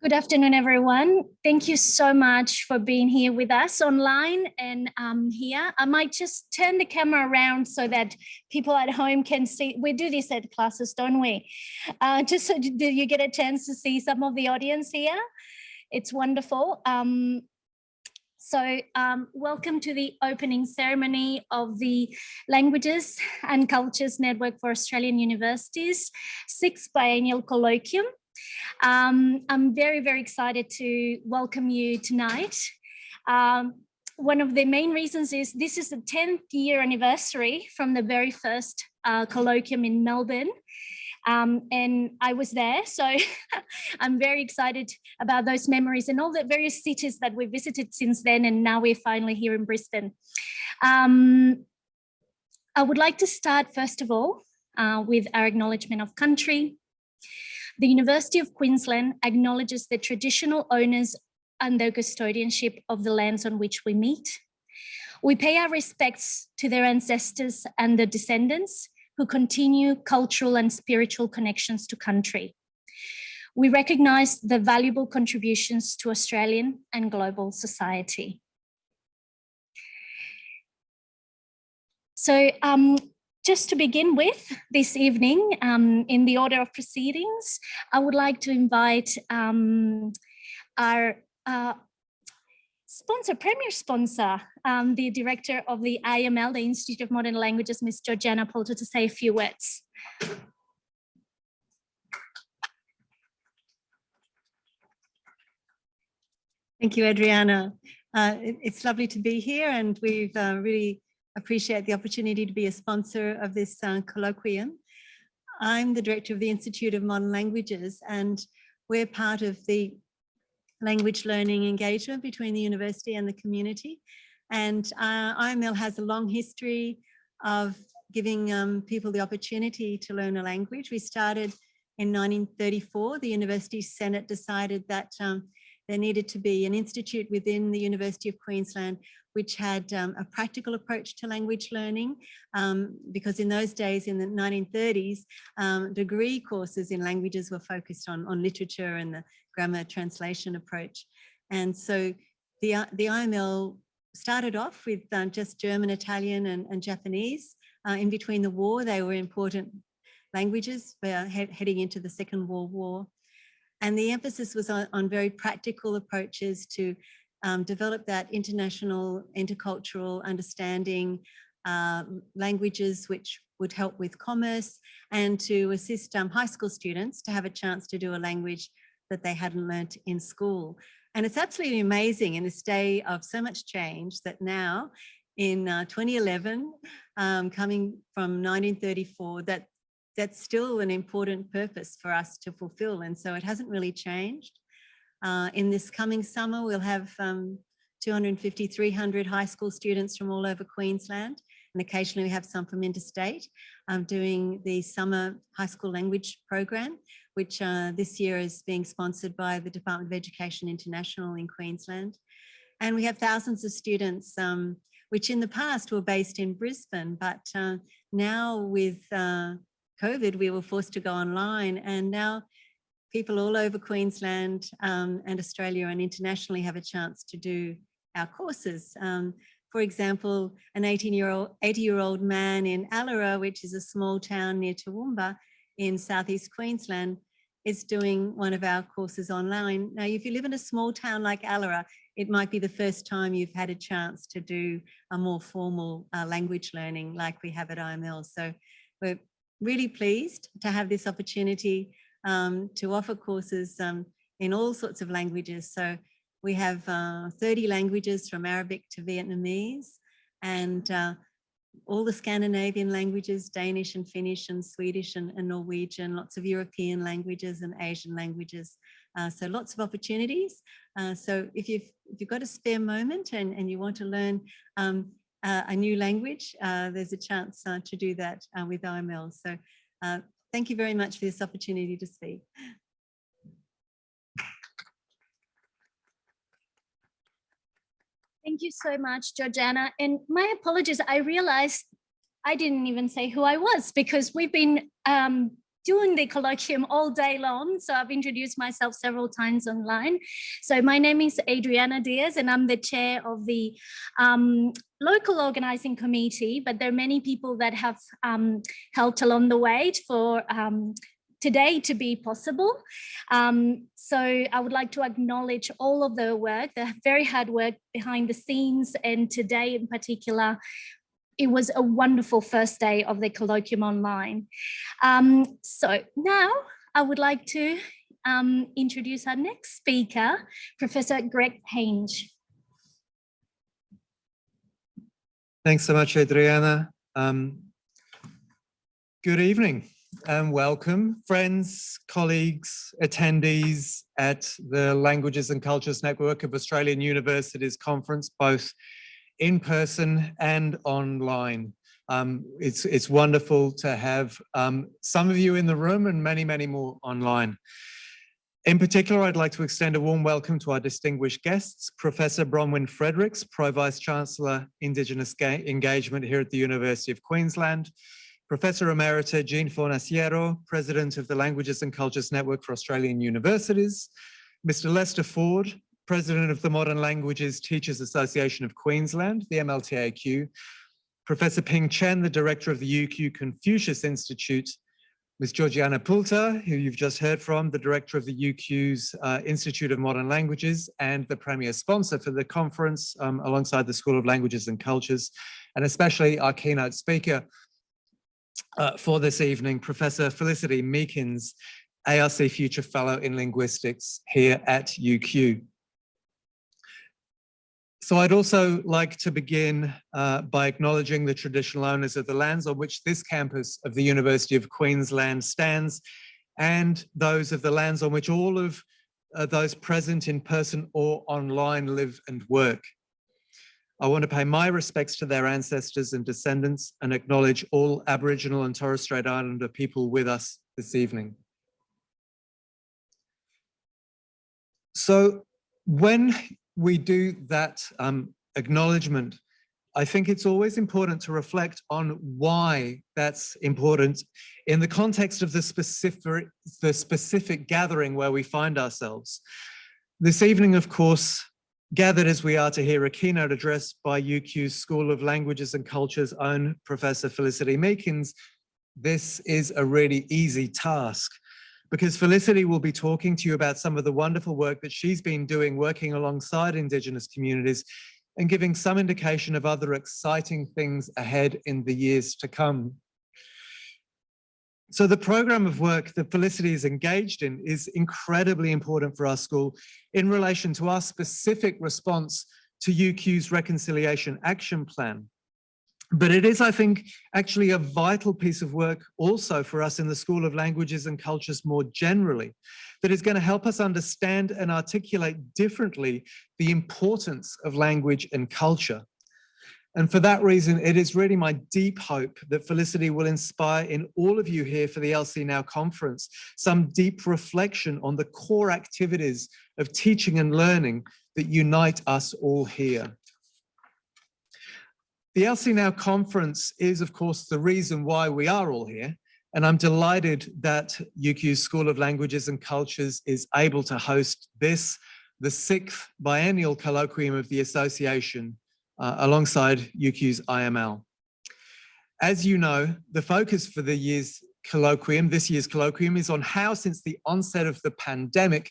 Good afternoon, everyone. Thank you so much for being here with us online and here. I might just turn the camera around so that people at home can see. We do this at classes, don't we? Just so you get a chance to see some of the audience here. It's wonderful. Welcome to the opening ceremony of the Languages and Cultures Network for Australian Universities, 6th Biennial Colloquium. I'm very, very excited to welcome you tonight. One of the main reasons is this is the 10th year anniversary from the very first colloquium in Melbourne. And I was there, so I'm very excited about those memories and all the various cities that we visited since then, and now we're finally here in Brisbane. I would like to start, first of all, with our acknowledgement of country. The University of Queensland acknowledges the traditional owners and their custodianship of the lands on which we meet. We pay our respects to their ancestors and their descendants who continue cultural and spiritual connections to country. We recognise the valuable contributions to Australian and global society. So, just to begin with this evening, in the order of proceedings, I would like to invite our premier sponsor, the director of the IML, the Institute of Modern Languages, Ms. Georgiana Poulter, to say a few words. Thank you, Adriana. It's lovely to be here, and we've really appreciate the opportunity to be a sponsor of this colloquium. I'm the director of the Institute of Modern Languages, and we're part of the language learning engagement between the university and the community. And IML has a long history of giving people the opportunity to learn a language. We started in 1934. The University Senate decided that there needed to be an institute within the University of Queensland which had a practical approach to language learning, because in those days, in the 1930s, degree courses in languages were focused on literature and the grammar translation approach. And so the IML started off with just German, Italian and Japanese. In between the war, they were important languages heading into the Second World War. And the emphasis was on very practical approaches to develop that international, intercultural understanding, languages which would help with commerce, and to assist high school students to have a chance to do a language that they hadn't learnt in school. And it's absolutely amazing in this day of so much change that now in 2011, coming from 1934, that's still an important purpose for us to fulfill. And so it hasn't really changed. In this coming summer, we'll have 250, 300 high school students from all over Queensland, and occasionally we have some from interstate doing the summer high school language program, which this year is being sponsored by the Department of Education International in Queensland. And we have thousands of students, which in the past were based in Brisbane, but now with COVID, we were forced to go online, and now people all over Queensland and Australia and internationally have a chance to do our courses. For example, an 80-year-old man in Allara, which is a small town near Toowoomba in southeast Queensland, is doing one of our courses online. Now, if you live in a small town like Allara, it might be the first time you've had a chance to do a more formal language learning like we have at IML. So we're really pleased to have this opportunity to offer courses in all sorts of languages. So we have 30 languages from Arabic to Vietnamese, and all the Scandinavian languages, Danish and Finnish and Swedish and Norwegian, lots of European languages and Asian languages. So lots of opportunities. So if you've got a spare moment and you want to learn a new language, there's a chance to do that with IML. So thank you very much for this opportunity to speak. Thank you so much, Georgiana. And my apologies, I realized I didn't even say who I was, because we've been doing the colloquium all day long. So I've introduced myself several times online. So my name is Adriana Diaz, and I'm the chair of the local organizing committee, but there are many people that have helped along the way for today to be possible. So I would like to acknowledge all of the work, the very hard work behind the scenes, and today in particular, it was a wonderful first day of the colloquium online. So now I would like to introduce our next speaker, Professor Greg Hange. Thanks so much, Adriana. Good evening and welcome, friends, colleagues, attendees at the Languages and Cultures Network of Australian Universities Conference, both in person and online. It's wonderful to have some of you in the room and many, many more online. In particular, I'd like to extend a warm welcome to our distinguished guests, Professor Bronwyn Fredericks, Pro-Vice Chancellor, Indigenous Engagement here at the University of Queensland, Professor Emerita Jean Fornaciero, President of the Languages and Cultures Network for Australian Universities, Mr. Lester Ford, President of the Modern Languages Teachers Association of Queensland, the MLTAQ, Professor Ping Chen, the Director of the UQ Confucius Institute, Ms. Georgiana Pulta, who you've just heard from, the Director of the UQ's Institute of Modern Languages and the Premier Sponsor for the conference alongside the School of Languages and Cultures, and especially our keynote speaker for this evening, Professor Felicity Meakins, ARC Future Fellow in Linguistics here at UQ. So I'd also like to begin by acknowledging the traditional owners of the lands on which this campus of the University of Queensland stands, and those of the lands on which all of those present in person or online live and work. I want to pay my respects to their ancestors and descendants and acknowledge all Aboriginal and Torres Strait Islander people with us this evening. So when we do that acknowledgement, I think it's always important to reflect on why that's important in the context of the specific gathering where we find ourselves. This evening, of course, gathered as we are to hear a keynote address by UQ's School of Languages and Culture's own Professor Felicity Meakins, this is a really easy task, because Felicity will be talking to you about some of the wonderful work that she's been doing working alongside Indigenous communities and giving some indication of other exciting things ahead in the years to come. So the program of work that Felicity is engaged in is incredibly important for our school in relation to our specific response to UQ's Reconciliation Action Plan. But it is, I think, actually a vital piece of work also for us in the School of Languages and Cultures more generally, that is going to help us understand and articulate differently the importance of language and culture. And for that reason, it is really my deep hope that Felicity will inspire in all of you here for the LCNAU conference some deep reflection on the core activities of teaching and learning that unite us all here. The LCNAU conference is, of course, the reason why we are all here, and I'm delighted that UQ's School of Languages and Cultures is able to host this, the 6th biennial colloquium of the association, alongside UQ's IML. As you know, the focus for this year's colloquium is on how, since the onset of the pandemic,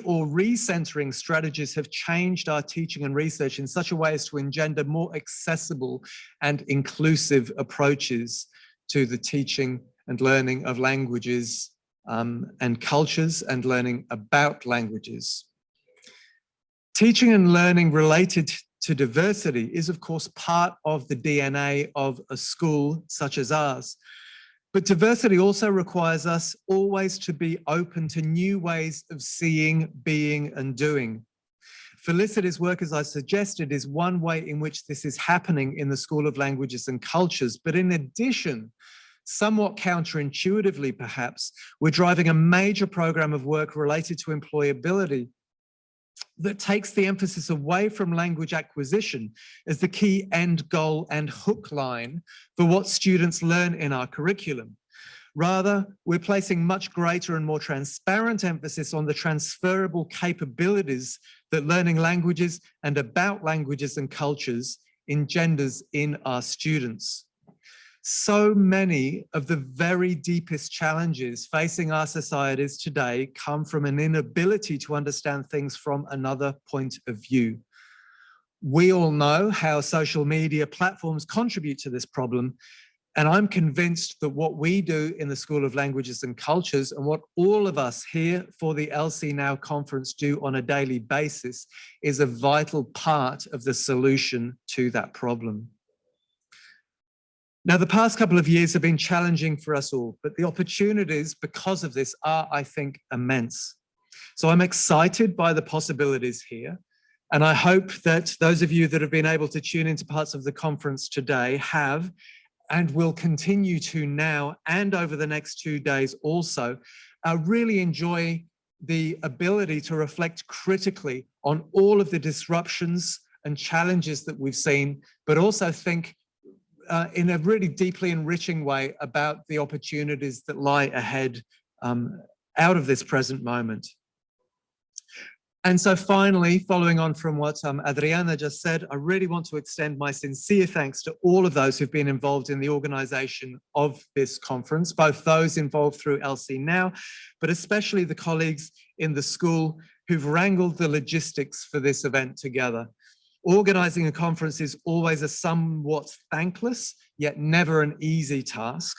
or recentering strategies have changed our teaching and research in such a way as to engender more accessible and inclusive approaches to the teaching and learning of languages and cultures and learning about languages. Teaching and learning related to diversity is, of course, part of the DNA of a school such as ours. But diversity also requires us always to be open to new ways of seeing, being, and doing. Felicity's work, as I suggested, is one way in which this is happening in the School of Languages and Cultures. But in addition, somewhat counterintuitively perhaps, we're driving a major program of work related to employability that takes the emphasis away from language acquisition as the key end goal and hook line for what students learn in our curriculum. Rather, we're placing much greater and more transparent emphasis on the transferable capabilities that learning languages and about languages and cultures engenders in our students. So many of the very deepest challenges facing our societies today come from an inability to understand things from another point of view. We all know how social media platforms contribute to this problem, and I'm convinced that what we do in the School of Languages and Cultures and what all of us here for the LCNAU conference do on a daily basis is a vital part of the solution to that problem. Now, the past couple of years have been challenging for us all, but the opportunities because of this are, I think, immense. So I'm excited by the possibilities here. And I hope that those of you that have been able to tune into parts of the conference today have and will continue to now and over the next 2 days also really enjoy the ability to reflect critically on all of the disruptions and challenges that we've seen, but also think in a really deeply enriching way about the opportunities that lie ahead out of this present moment. And so finally, following on from what Adriana just said, I really want to extend my sincere thanks to all of those who've been involved in the organisation of this conference, both those involved through LCNAU, but especially the colleagues in the school who've wrangled the logistics for this event together. Organising a conference is always a somewhat thankless, yet never an easy task.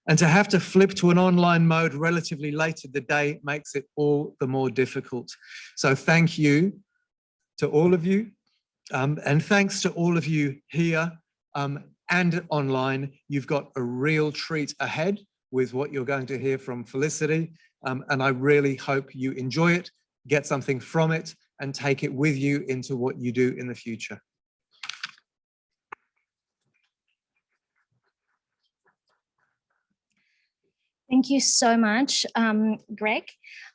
And to have to flip to an online mode relatively late in the day makes it all the more difficult. So thank you to all of you. And thanks to all of you here and online. You've got a real treat ahead with what you're going to hear from Felicity. And I really hope you enjoy it, get something from it, and take it with you into what you do in the future. Thank you so much, Greg.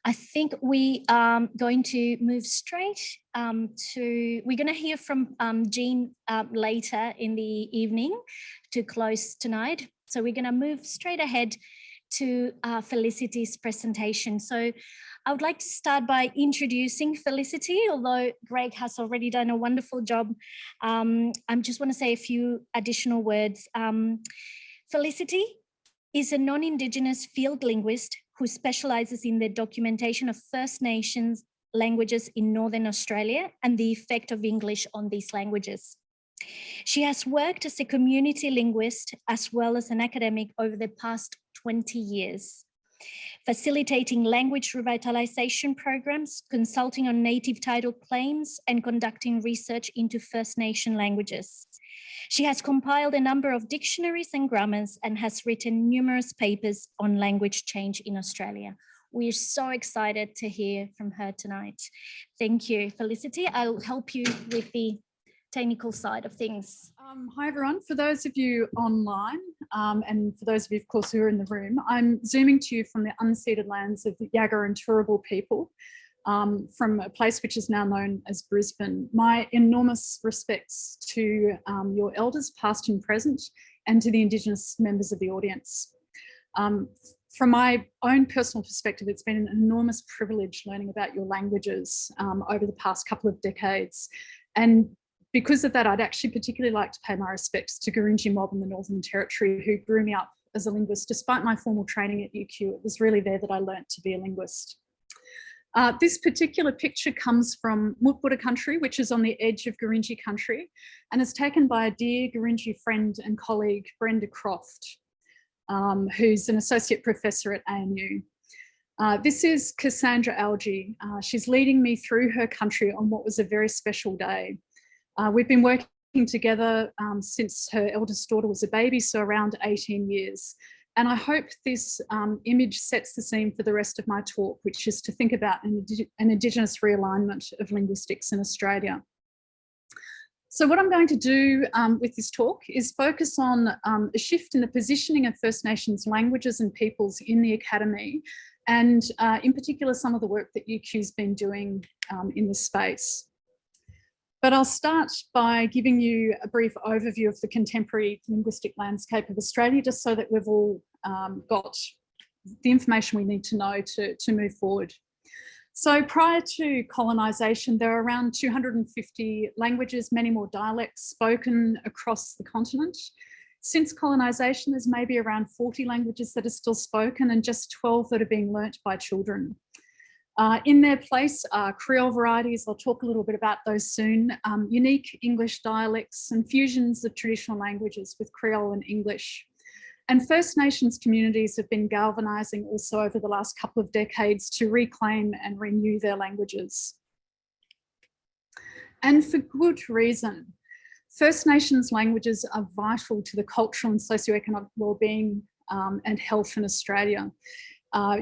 I think we are going to move straight we're going to hear from Jean later in the evening to close tonight. So we're going to move straight ahead to Felicity's presentation. So I would like to start by introducing Felicity, although Greg has already done a wonderful job. I just want to say a few additional words. Felicity is a non-Indigenous field linguist who specialises in the documentation of First Nations languages in Northern Australia and the effect of English on these languages. She has worked as a community linguist as well as an academic over the past 20 years, facilitating language revitalisation programs, consulting on native title claims, and conducting research into First Nation languages. She has compiled a number of dictionaries and grammars and has written numerous papers on language change in Australia. We're so excited to hear from her tonight. Thank you, Felicity. I'll help you with the technical side of things. Hi everyone, for those of you online and for those of you of course who are in the room, I'm zooming to you from the unceded lands of the Yagara and Turrbal people from a place which is now known as Brisbane. My enormous respects to your elders past and present and to the Indigenous members of the audience. From my own personal perspective, it's been an enormous privilege learning about your languages over the past couple of decades. And because of that, I'd actually particularly like to pay my respects to Gurindji mob in the Northern Territory who grew me up as a linguist. Despite my formal training at UQ, it was really there that I learnt to be a linguist. This particular picture comes from Mutbura country, which is on the edge of Gurindji country, and is taken by a dear Gurindji friend and colleague, Brenda Croft, who's an associate professor at ANU. This is Cassandra Algie. She's leading me through her country on what was a very special day. We've been working together since her eldest daughter was a baby, so around 18 years. And I hope this image sets the scene for the rest of my talk, which is to think about an Indigenous realignment of linguistics in Australia. So what I'm going to do with this talk is focus on a shift in the positioning of First Nations languages and peoples in the academy, and in particular, some of the work that UQ's been doing in this space. But I'll start by giving you a brief overview of the contemporary linguistic landscape of Australia, just so that we've all got the information we need to know to move forward. So prior to colonisation, there are around 250 languages, many more dialects spoken across the continent. Since colonisation, there's maybe around 40 languages that are still spoken and just 12 that are being learnt by children. In their place are Creole varieties, I'll talk a little bit about those soon, unique English dialects and fusions of traditional languages with Creole and English. And First Nations communities have been galvanising also over the last couple of decades to reclaim and renew their languages. And for good reason. First Nations languages are vital to the cultural and socioeconomic wellbeing and health in Australia.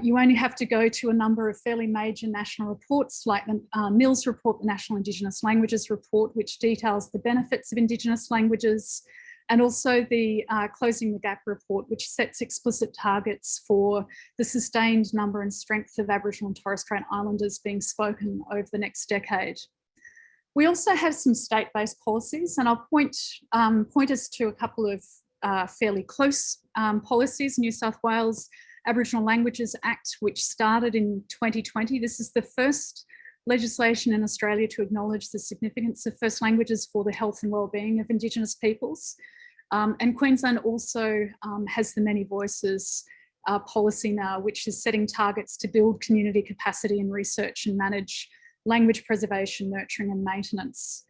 You only have to go to a number of fairly major national reports like the NILS report, the National Indigenous Languages Report, which details the benefits of Indigenous languages, and also the Closing the Gap report, which sets explicit targets for the sustained number and strength of Aboriginal and Torres Strait Islanders being spoken over the next decade. We also have some state-based policies, and I'll point us to a couple of fairly close policies. New South Wales Aboriginal Languages Act, which started in 2020. This is the first legislation in Australia to acknowledge the significance of first languages for the health and wellbeing of Indigenous peoples. And Queensland also has the Many Voices policy now, which is setting targets to build community capacity in research and manage language preservation, nurturing and maintenance.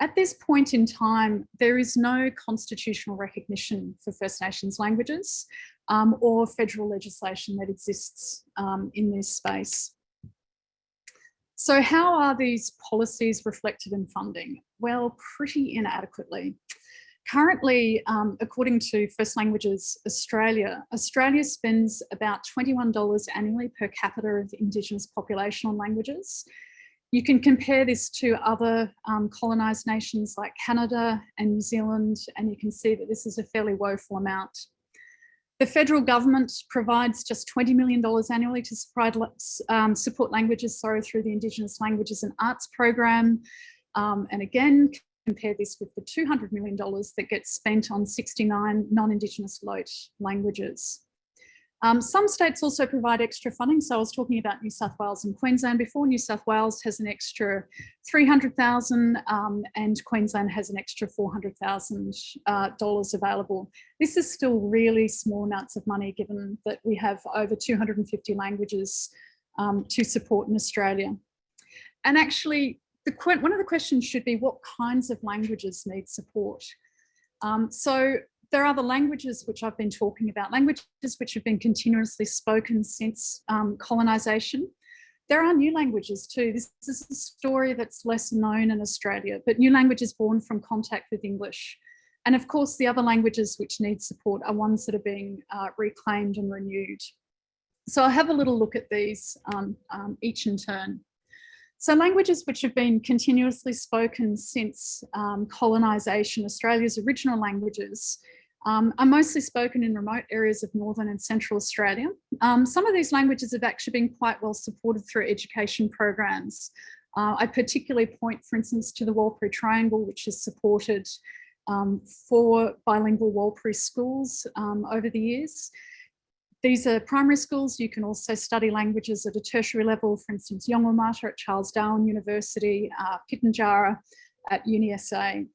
At this point in time, there is no constitutional recognition for First Nations languages or federal legislation that exists in this space. So how are these policies reflected in funding? Well, pretty inadequately. Currently, according to First Languages Australia, Australia spends about $21 annually per capita of Indigenous population on languages. You can compare this to other colonised nations like Canada and New Zealand, and you can see that this is a fairly woeful amount. The federal government provides just $20 million annually to support languages through the Indigenous Languages and Arts program. And again, compare this with the $200 million that gets spent on 69 non-Indigenous LOTE languages. Some states also provide extra funding. So I was talking about New South Wales and Queensland before. New South Wales has an extra $300,000 and Queensland has an extra $400,000 available. This is still really small amounts of money given that we have over 250 languages to support in Australia. And actually, one of the questions should be what kinds of languages need support? So there are the languages which I've been talking about, languages which have been continuously spoken since colonisation. There are new languages too. This is a story that's less known in Australia, but new languages born from contact with English. And of course, the other languages which need support are ones that are being reclaimed and renewed. So I'll have a little look at these each in turn. So languages which have been continuously spoken since colonisation, Australia's original languages, are mostly spoken in remote areas of Northern and Central Australia. Some of these languages have actually been quite well supported through education programs. I particularly point, for instance, to the Warlpiri Triangle, which has supported 4 bilingual Warlpiri schools over the years. These are primary schools. You can also study languages at a tertiary level, for instance, Yongwamata at Charles Darwin University, Pitjantjatjara at UniSA.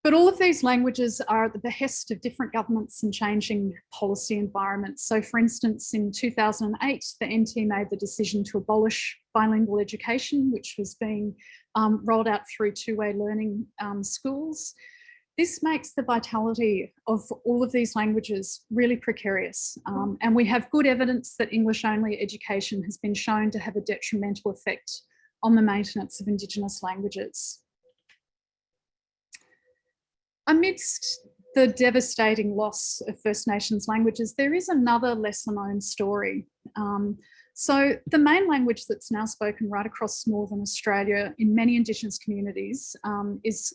But all of these languages are at the behest of different governments and changing policy environments. So for instance, in 2008, the NT made the decision to abolish bilingual education, which was being rolled out through two-way learning schools. This makes the vitality of all of these languages really precarious. And we have good evidence that English-only education has been shown to have a detrimental effect on the maintenance of Indigenous languages. Amidst the devastating loss of First Nations languages, there is another lesser known story. So the main language that's now spoken right across Northern Australia in many Indigenous communities is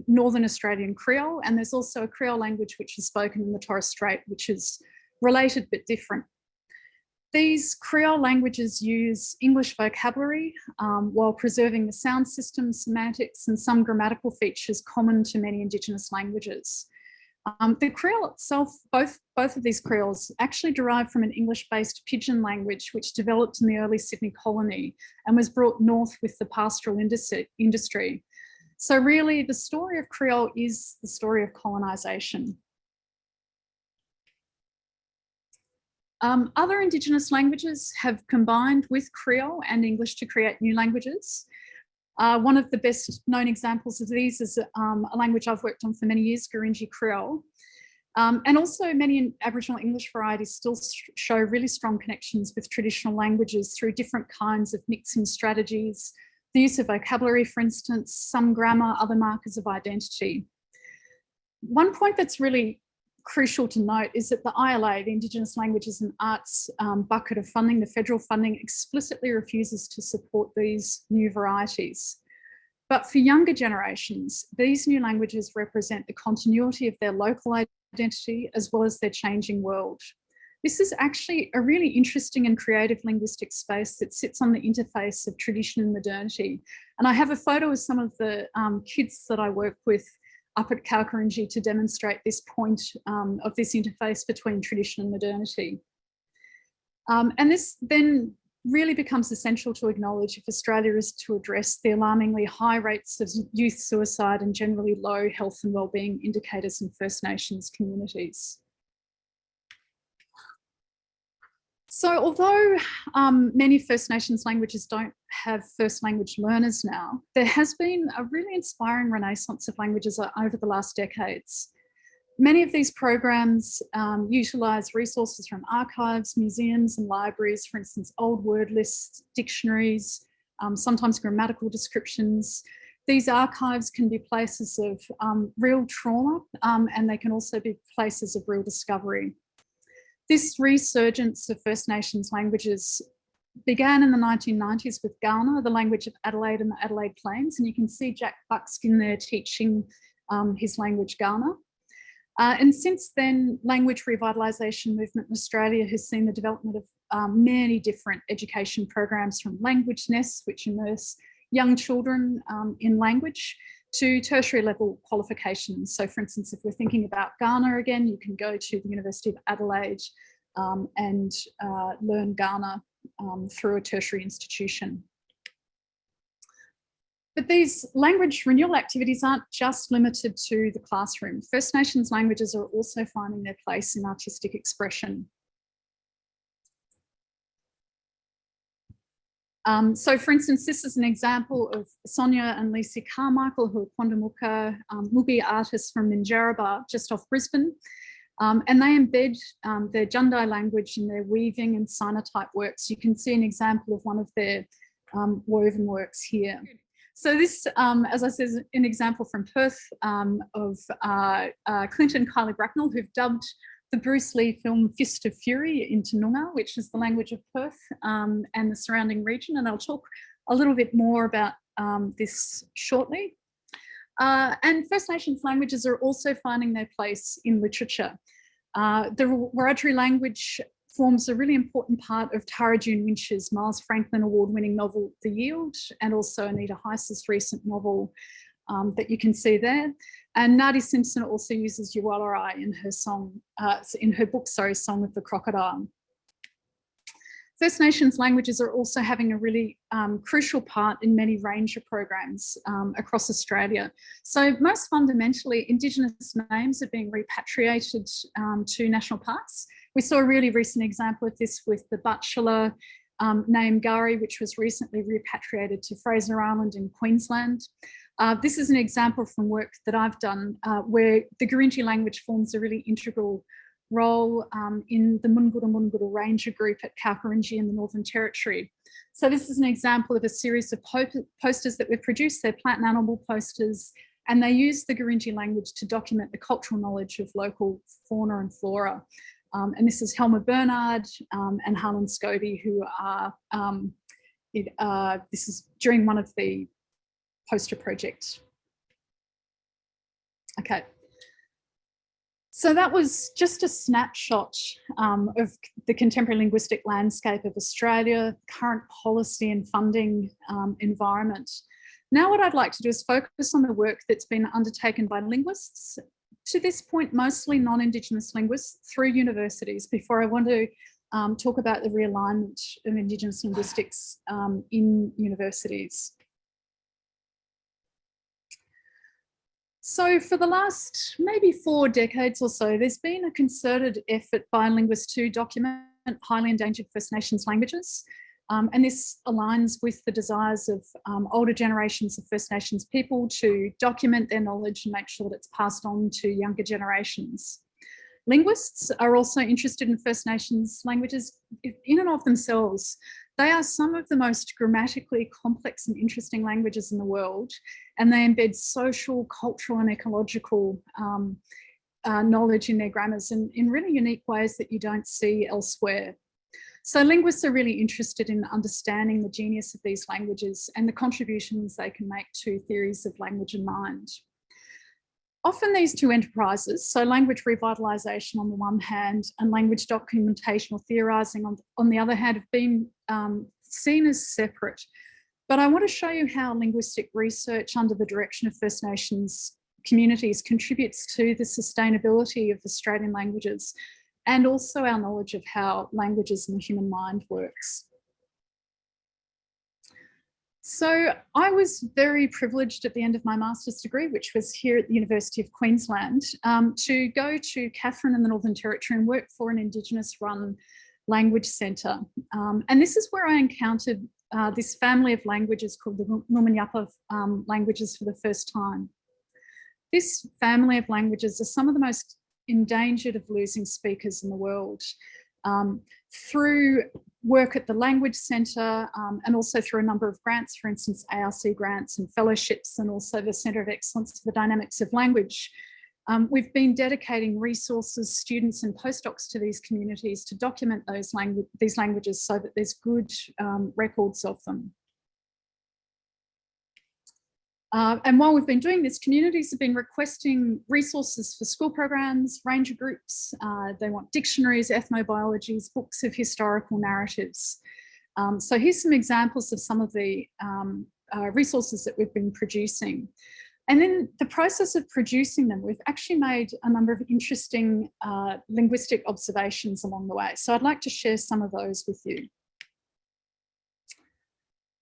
Northern Australian Creole, and there's also a Creole language which is spoken in the Torres Strait, which is related but different. These Creole languages use English vocabulary while preserving the sound system, semantics, and some grammatical features common to many Indigenous languages. The Creole itself, both of these Creoles actually derived from an English-based pidgin language which developed in the early Sydney colony and was brought north with the pastoral industry. So really the story of Creole is the story of colonisation. Other Indigenous languages have combined with Creole and English to create new languages. One of the best known examples of these is a language I've worked on for many years, Gurindji Creole. And also many Aboriginal English varieties still show really strong connections with traditional languages through different kinds of mixing strategies, the use of vocabulary, for instance, some grammar, other markers of identity. One point that's really crucial to note is that the ILA, the Indigenous Languages and Arts bucket of funding, the federal funding, explicitly refuses to support these new varieties. But for younger generations, these new languages represent the continuity of their local identity as well as their changing world. This is actually a really interesting and creative linguistic space that sits on the interface of tradition and modernity. And I have a photo of some of the kids that I work with up at Kalkarindji to demonstrate this point of this interface between tradition and modernity. And this then really becomes essential to acknowledge if Australia is to address the alarmingly high rates of youth suicide and generally low health and wellbeing indicators in First Nations communities. So although many First Nations languages don't have first language learners now, there has been a really inspiring renaissance of languages over the last decades. Many of these programs utilise resources from archives, museums and libraries, for instance, old word lists, dictionaries, sometimes grammatical descriptions. These archives can be places of real trauma and they can also be places of real discovery. This resurgence of First Nations languages began in the 1990s with Kaurna, the language of Adelaide and the Adelaide Plains, and you can see Jack Buckskin there teaching his language Kaurna. And since then, language revitalisation movement in Australia has seen the development of many different education programs, from language nests, which immerse young children in language, to tertiary level qualifications. So for instance, if we're thinking about Kaurna again, you can go to the University of Adelaide and learn Kaurna through a tertiary institution. But these language renewal activities aren't just limited to the classroom. First Nations languages are also finding their place in artistic expression. So for instance, this is an example of Sonia and Lisa Carmichael, who are Quandamooka Mugi artists from Minjarrabah, just off Brisbane. And they embed their Jundai language in their weaving and cyanotype works. You can see an example of one of their woven works here. So this, as I said, is an example from Perth of Clint and Kylie Bracknell, who've dubbed the Bruce Lee film Fist of Fury into Noongar, which is the language of Perth and the surrounding region. And I'll talk a little bit more about this shortly. And First Nations languages are also finding their place in literature. The Wiradjuri language forms a really important part of Tara June Winch's Miles Franklin award-winning novel, The Yield, and also Anita Heiss's recent novel that you can see there. And Nadi Simpson also uses Yuwalarai in her song, in her book, sorry, Song of the Crocodile. First Nations languages are also having a really crucial part in many ranger programs across Australia. So most fundamentally, Indigenous names are being repatriated to national parks. We saw a really recent example of this with the Butchulla name Gari, which was recently repatriated to Fraser Island in Queensland. This is an example from work that I've done where the Gurindji language forms a really integral role in the Mungura Ranger group at Kalkarindji in the Northern Territory. So this is an example of a series of posters that we've produced. They're plant and animal posters, and they use the Gurindji language to document the cultural knowledge of local fauna and flora. And this is Helma Bernard and Harlan Scobie, who are, this is during one of the poster projects. Okay. So that was just a snapshot of the contemporary linguistic landscape of Australia, current policy and funding environment. Now what I'd like to do is focus on the work that's been undertaken by linguists, to this point, mostly non-Indigenous linguists through universities before I want to talk about the realignment of Indigenous linguistics in universities. So for the last maybe 4 decades or so, there's been a concerted effort by linguists to document highly endangered First Nations languages. And this aligns with the desires of older generations of First Nations people to document their knowledge and make sure that it's passed on to younger generations. Linguists are also interested in First Nations languages in and of themselves. They are some of the most grammatically complex and interesting languages in the world, and they embed social, cultural and ecological knowledge in their grammars in really unique ways that you don't see elsewhere. So linguists are really interested in understanding the genius of these languages and the contributions they can make to theories of language and mind. Often these two enterprises, so language revitalisation on the one hand and language documentation or theorising on the other hand, have been seen as separate. But I want to show you how linguistic research under the direction of First Nations communities contributes to the sustainability of Australian languages and also our knowledge of how languages and the human mind works. So I was very privileged at the end of my master's degree, which was here at the University of Queensland, to go to Katherine in the Northern Territory and work for an Indigenous run language centre. And this is where I encountered this family of languages called the Muminyapa languages for the first time. This family of languages are some of the most endangered of losing speakers in the world. Through work at the Language Centre and also through a number of grants, for instance, ASSA grants and fellowships, and also the Centre of Excellence for the Dynamics of Language, we've been dedicating resources, students and postdocs to these communities to document these languages so that there's good records of them. And while we've been doing this, communities have been requesting resources for school programs, ranger groups. They want dictionaries, ethnobiologies, books of historical narratives. So here's some examples of some of the resources that we've been producing. And in the process of producing them, we've actually made a number of interesting linguistic observations along the way. So I'd like to share some of those with you.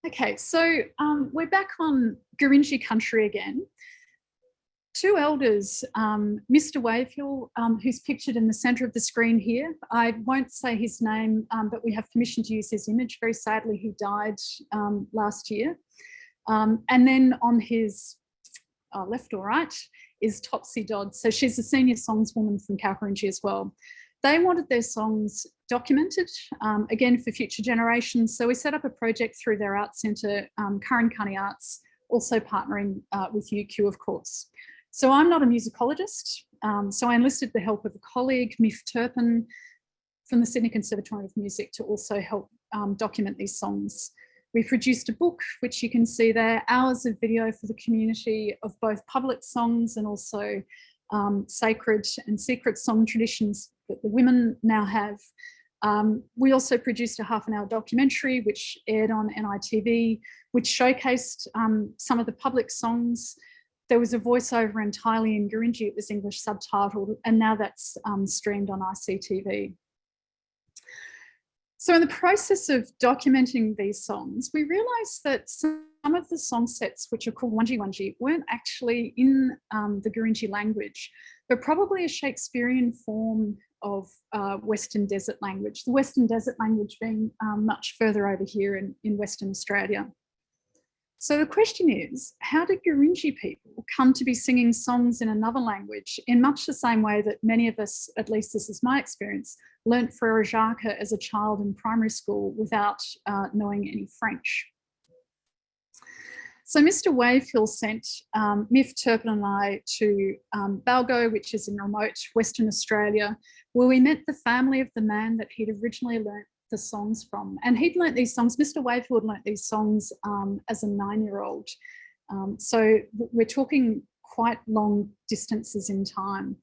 Okay, so we're back on Gurindji country again. 2 elders, Mr. Wavehill, who's pictured in the centre of the screen here. I won't say his name, but we have permission to use his image. Very sadly, he died last year. And then on his left or right is Topsy Dodd. So she's a senior songswoman from Kalkarindji as well. They wanted their songs documented, again, for future generations. So we set up a project through their art centre, Currincunny Arts, also partnering with UQ, of course. So I'm not a musicologist, so I enlisted the help of a colleague, Miff Turpin, from the Sydney Conservatorium of Music, to also help document these songs. We produced a book, which you can see there, hours of video for the community of both public songs and also sacred and secret song traditions that the women now have. We also produced a half-an-hour documentary which aired on NITV, which showcased some of the public songs. There was a voiceover entirely in Gurindji. It was English subtitled, and now that's streamed on ICTV. So in the process of documenting these songs, we realised that some of the song sets, which are called Wanji Wanji, weren't actually in the Gurindji language, but probably a Shakespearean form of Western Desert language, the Western Desert language being much further over here in Western Australia. So the question is, how did Gurindji people come to be singing songs in another language in much the same way that many of us, at least this is my experience, learnt Rhd as a child in primary school without knowing any French? So Mr. Wavehill sent Miff Turpin and I to Balgo, which is in remote Western Australia, where we met the family of the man that he'd originally learnt the songs from. And he'd learnt these songs, Mr. Wavehill had learnt these songs as a 9-year-old. So we're talking quite long distances in time.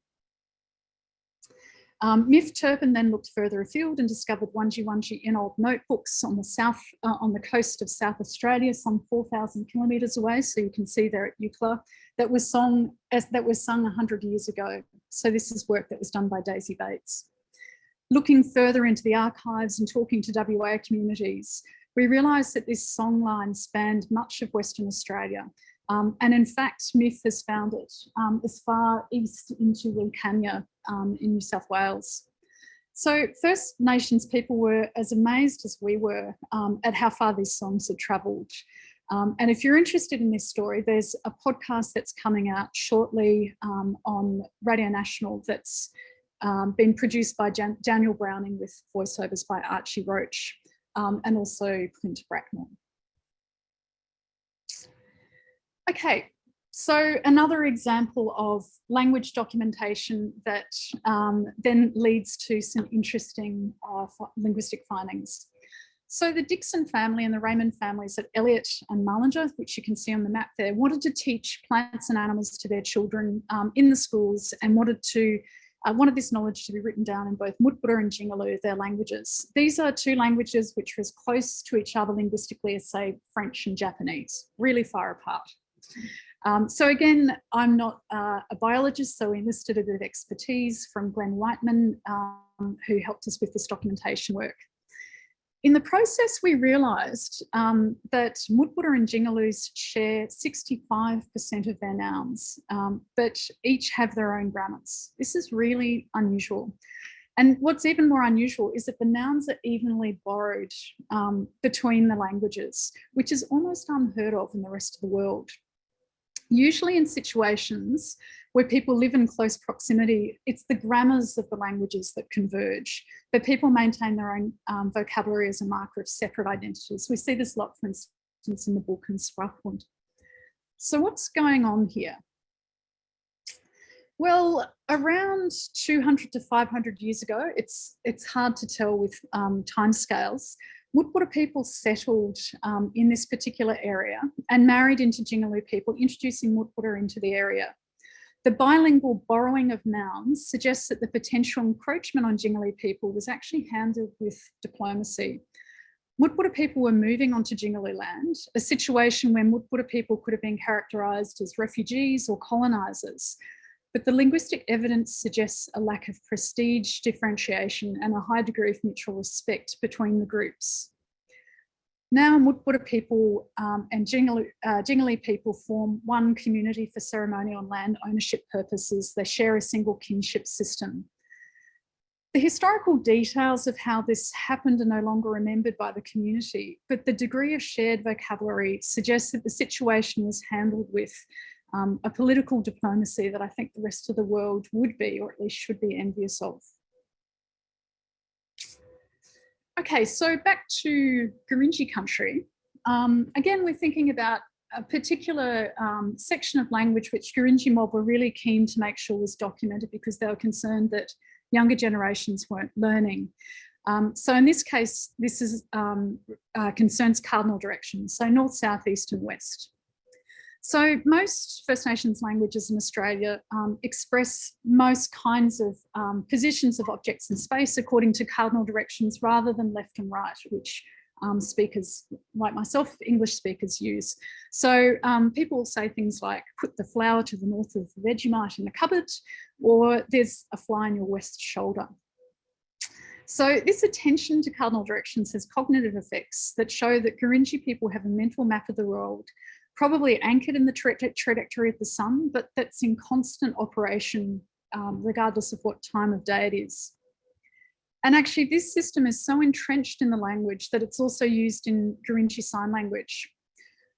Miff Turpin then looked further afield and discovered Wunji in old notebooks on the coast of South Australia, some 4,000 kilometres away. So you can see there at Eucla that was sung 100 years ago. So this is work that was done by Daisy Bates. Looking further into the archives and talking to WA communities, we realised that this songline spanned much of Western Australia. And in fact, Miff has found it as far east into Wilcannia in New South Wales. So First Nations people were as amazed as we were at how far these songs had travelled. And if you're interested in this story, there's a podcast that's coming out shortly on Radio National that's been produced by Daniel Browning with voiceovers by Archie Roach and also Clint Bracknell. Okay, so another example of language documentation that then leads to some interesting linguistic findings. So the Dixon family and the Raymond families at Elliott and Mullinger, which you can see on the map there, wanted to teach plants and animals to their children in the schools and wanted this knowledge to be written down in both Mutbura and Jingaloo, their languages. These are two languages which are as close to each other linguistically as, say, French and Japanese, really far apart. So again, I'm not a biologist, so we enlisted a bit of expertise from Glenn Whiteman, who helped us with this documentation work. In the process, we realised that Mutbura and Jingaloos share 65% of their nouns, but each have their own grammars. This is really unusual. And what's even more unusual is that the nouns are evenly borrowed between the languages, which is almost unheard of in the rest of the world. Usually in situations where people live in close proximity, it's the grammars of the languages that converge, but people maintain their own vocabulary as a marker of separate identities. We see this a lot, for instance, in the book and Sprachbund. So what's going on here? Well, around 200 to 500 years ago, it's hard to tell with timescales, Mutbura people settled in this particular area and married into Jingaloo people, introducing Mutbura into the area. The bilingual borrowing of nouns suggests that the potential encroachment on Jingaloo people was actually handled with diplomacy. Mutbura people were moving onto Jingaloo land, a situation where Mutbura people could have been characterised as refugees or colonisers. But the linguistic evidence suggests a lack of prestige differentiation and a high degree of mutual respect between the groups. Now Mutbura people and Jingaloo people form one community for ceremonial and land ownership purposes. They share a single kinship system. The historical details of how this happened are no longer remembered by the community, but the degree of shared vocabulary suggests that the situation was handled with a political diplomacy that I think the rest of the world would be, or at least should be, envious of. Okay, so back to Gurindji country. Again, we're thinking about a particular section of language which Gurindji mob were really keen to make sure was documented because they were concerned that younger generations weren't learning. So in this case, this is concerns cardinal direction, so north, south, east and west. So most First Nations languages in Australia express most kinds of positions of objects in space according to cardinal directions rather than left and right, which speakers like myself, English speakers, use. So people will say things like, put the flower to the north of the Vegemite in the cupboard, or there's a fly on your west shoulder. So this attention to cardinal directions has cognitive effects that show that Gurindji people have a mental map of the world, probably anchored in the trajectory of the sun, but that's in constant operation regardless of what time of day it is. And actually this system is so entrenched in the language that it's also used in Gurindji Sign Language.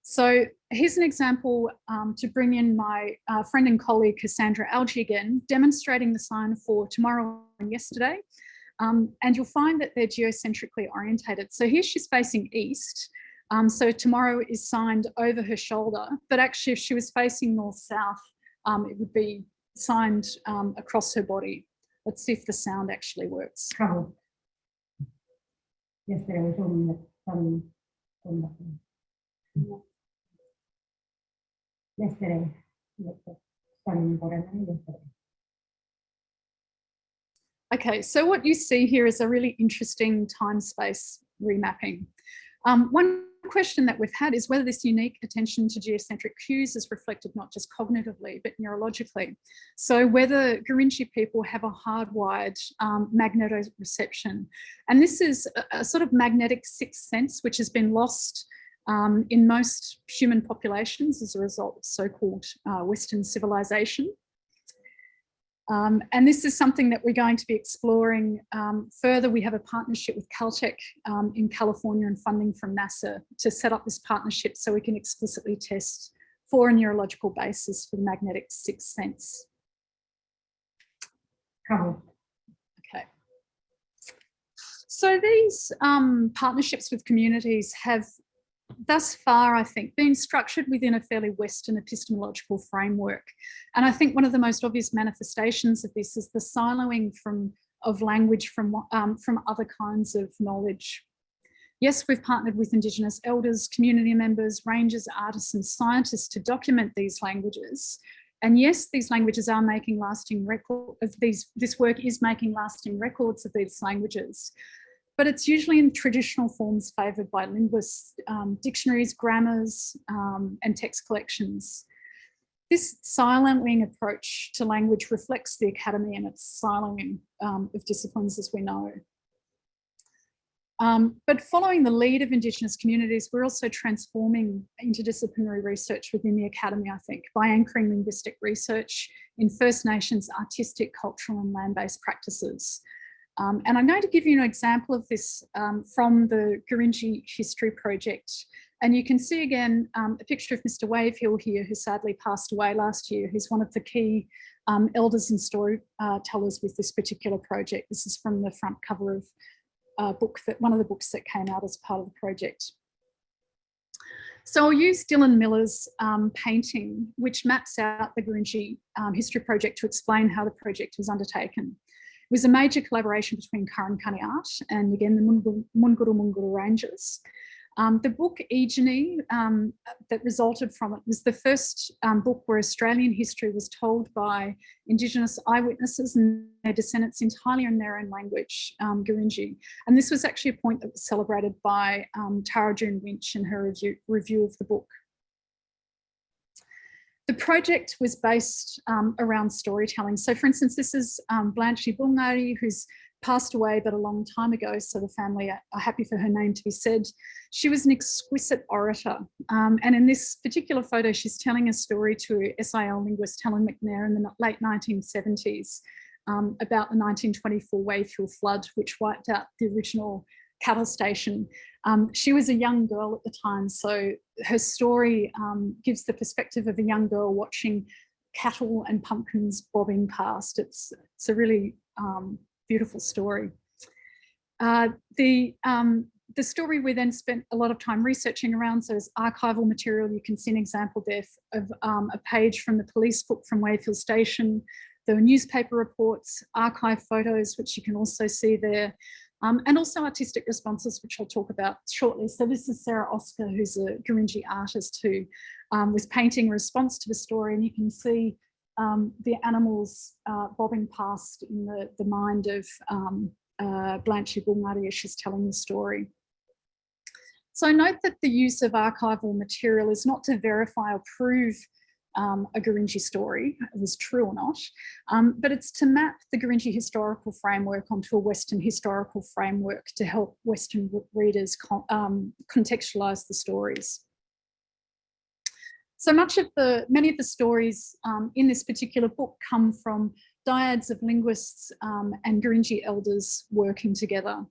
So here's an example to bring in my friend and colleague Cassandra Algie again, demonstrating the sign for tomorrow and yesterday. And you'll find that they're geocentrically orientated. So here she's facing east. So tomorrow is signed over her shoulder, but actually if she was facing north-south, it would be signed across her body. Let's see if the sound actually works. Okay, so what you see here is a really interesting time-space remapping. One question that we've had is whether this unique attention to geocentric cues is reflected not just cognitively, but neurologically. So whether Gurindji people have a hardwired magnetoreception. And this is a sort of magnetic sixth sense, which has been lost in most human populations as a result of so-called Western civilization. And this is something that we're going to be exploring further. We have a partnership with Caltech in California and funding from NASA to set up this partnership so we can explicitly test for a neurological basis for the magnetic sixth sense. Okay. So these partnerships with communities have thus far, I think, been structured within a fairly Western epistemological framework. And I think one of the most obvious manifestations of this is the siloing of language from other kinds of knowledge. Yes, we've partnered with Indigenous elders, community members, rangers, artists and scientists to document these languages. And yes, these languages are making lasting records of this work is making lasting records of these languages. But it's usually in traditional forms favoured by linguists, dictionaries, grammars, and text collections. This siloing approach to language reflects the academy and its siloing of disciplines, as we know. But following the lead of Indigenous communities, we're also transforming interdisciplinary research within the academy, I think, by anchoring linguistic research in First Nations artistic, cultural and land-based practices. And I'm going to give you an example of this from the Gurindji History Project. And you can see again a picture of Mr. Wavehill here, who sadly passed away last year. He's one of the key elders and storytellers with this particular project. This is from the front cover of one of the books that came out as part of the project. So I'll use Dylan Miller's painting, which maps out the Gurindji History Project to explain how the project was undertaken. It was a major collaboration between Karankani Art and again the Munguru Rangers. The book Ejini that resulted from it was the first book where Australian history was told by Indigenous eyewitnesses and their descendants entirely in their own language, Gurindji. And this was actually a point that was celebrated by Tara June Winch in her review of the book. The project was based around storytelling. So for instance, this is Blanche Bungari, who's passed away but a long time ago, so the family are happy for her name to be said. She was an exquisite orator. And in this particular photo, she's telling a story to SIL linguist Helen McNair in the late 1970s about the 1924 Wavehill flood, which wiped out the original cattle station. She was a young girl at the time, so her story gives the perspective of a young girl watching cattle and pumpkins bobbing past. It's a really beautiful story. The story we then spent a lot of time researching around, so as archival material, you can see an example there of a page from the police book from Wavehill Station. There were newspaper reports, archive photos, which you can also see there. And also artistic responses, which I'll talk about shortly. So this is Sarah Oscar, who's a Gurindji artist who was painting a response to the story, and you can see the animals bobbing past in the mind of Blanche Bungari as she's telling the story. So note that the use of archival material is not to verify or prove a Gurindji story, it was true or not, but it's to map the Gurindji historical framework onto a Western historical framework to help Western readers contextualise the stories. So many of the stories in this particular book come from dyads of linguists and Gurindji elders working together.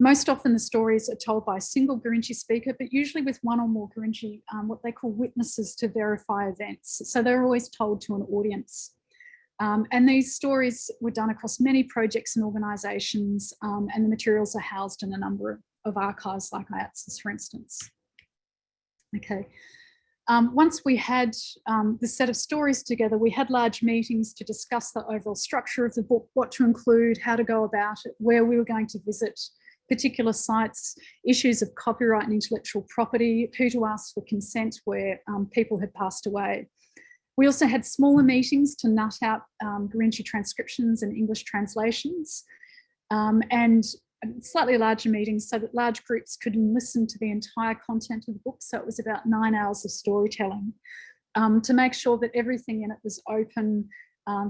Most often the stories are told by a single Gurindji speaker, but usually with one or more Gurindji, what they call witnesses to verify events. So they're always told to an audience. And these stories were done across many projects and organisations, and the materials are housed in a number of archives like ASSA, for instance. Okay. Once we had the set of stories together, we had large meetings to discuss the overall structure of the book, what to include, how to go about it, where we were going to visit particular sites, issues of copyright and intellectual property, who to ask for consent where people had passed away. We also had smaller meetings to nut out Gurindji transcriptions and English translations, and slightly larger meetings so that large groups could listen to the entire content of the book. So it was about 9 hours of storytelling to make sure that everything in it was open,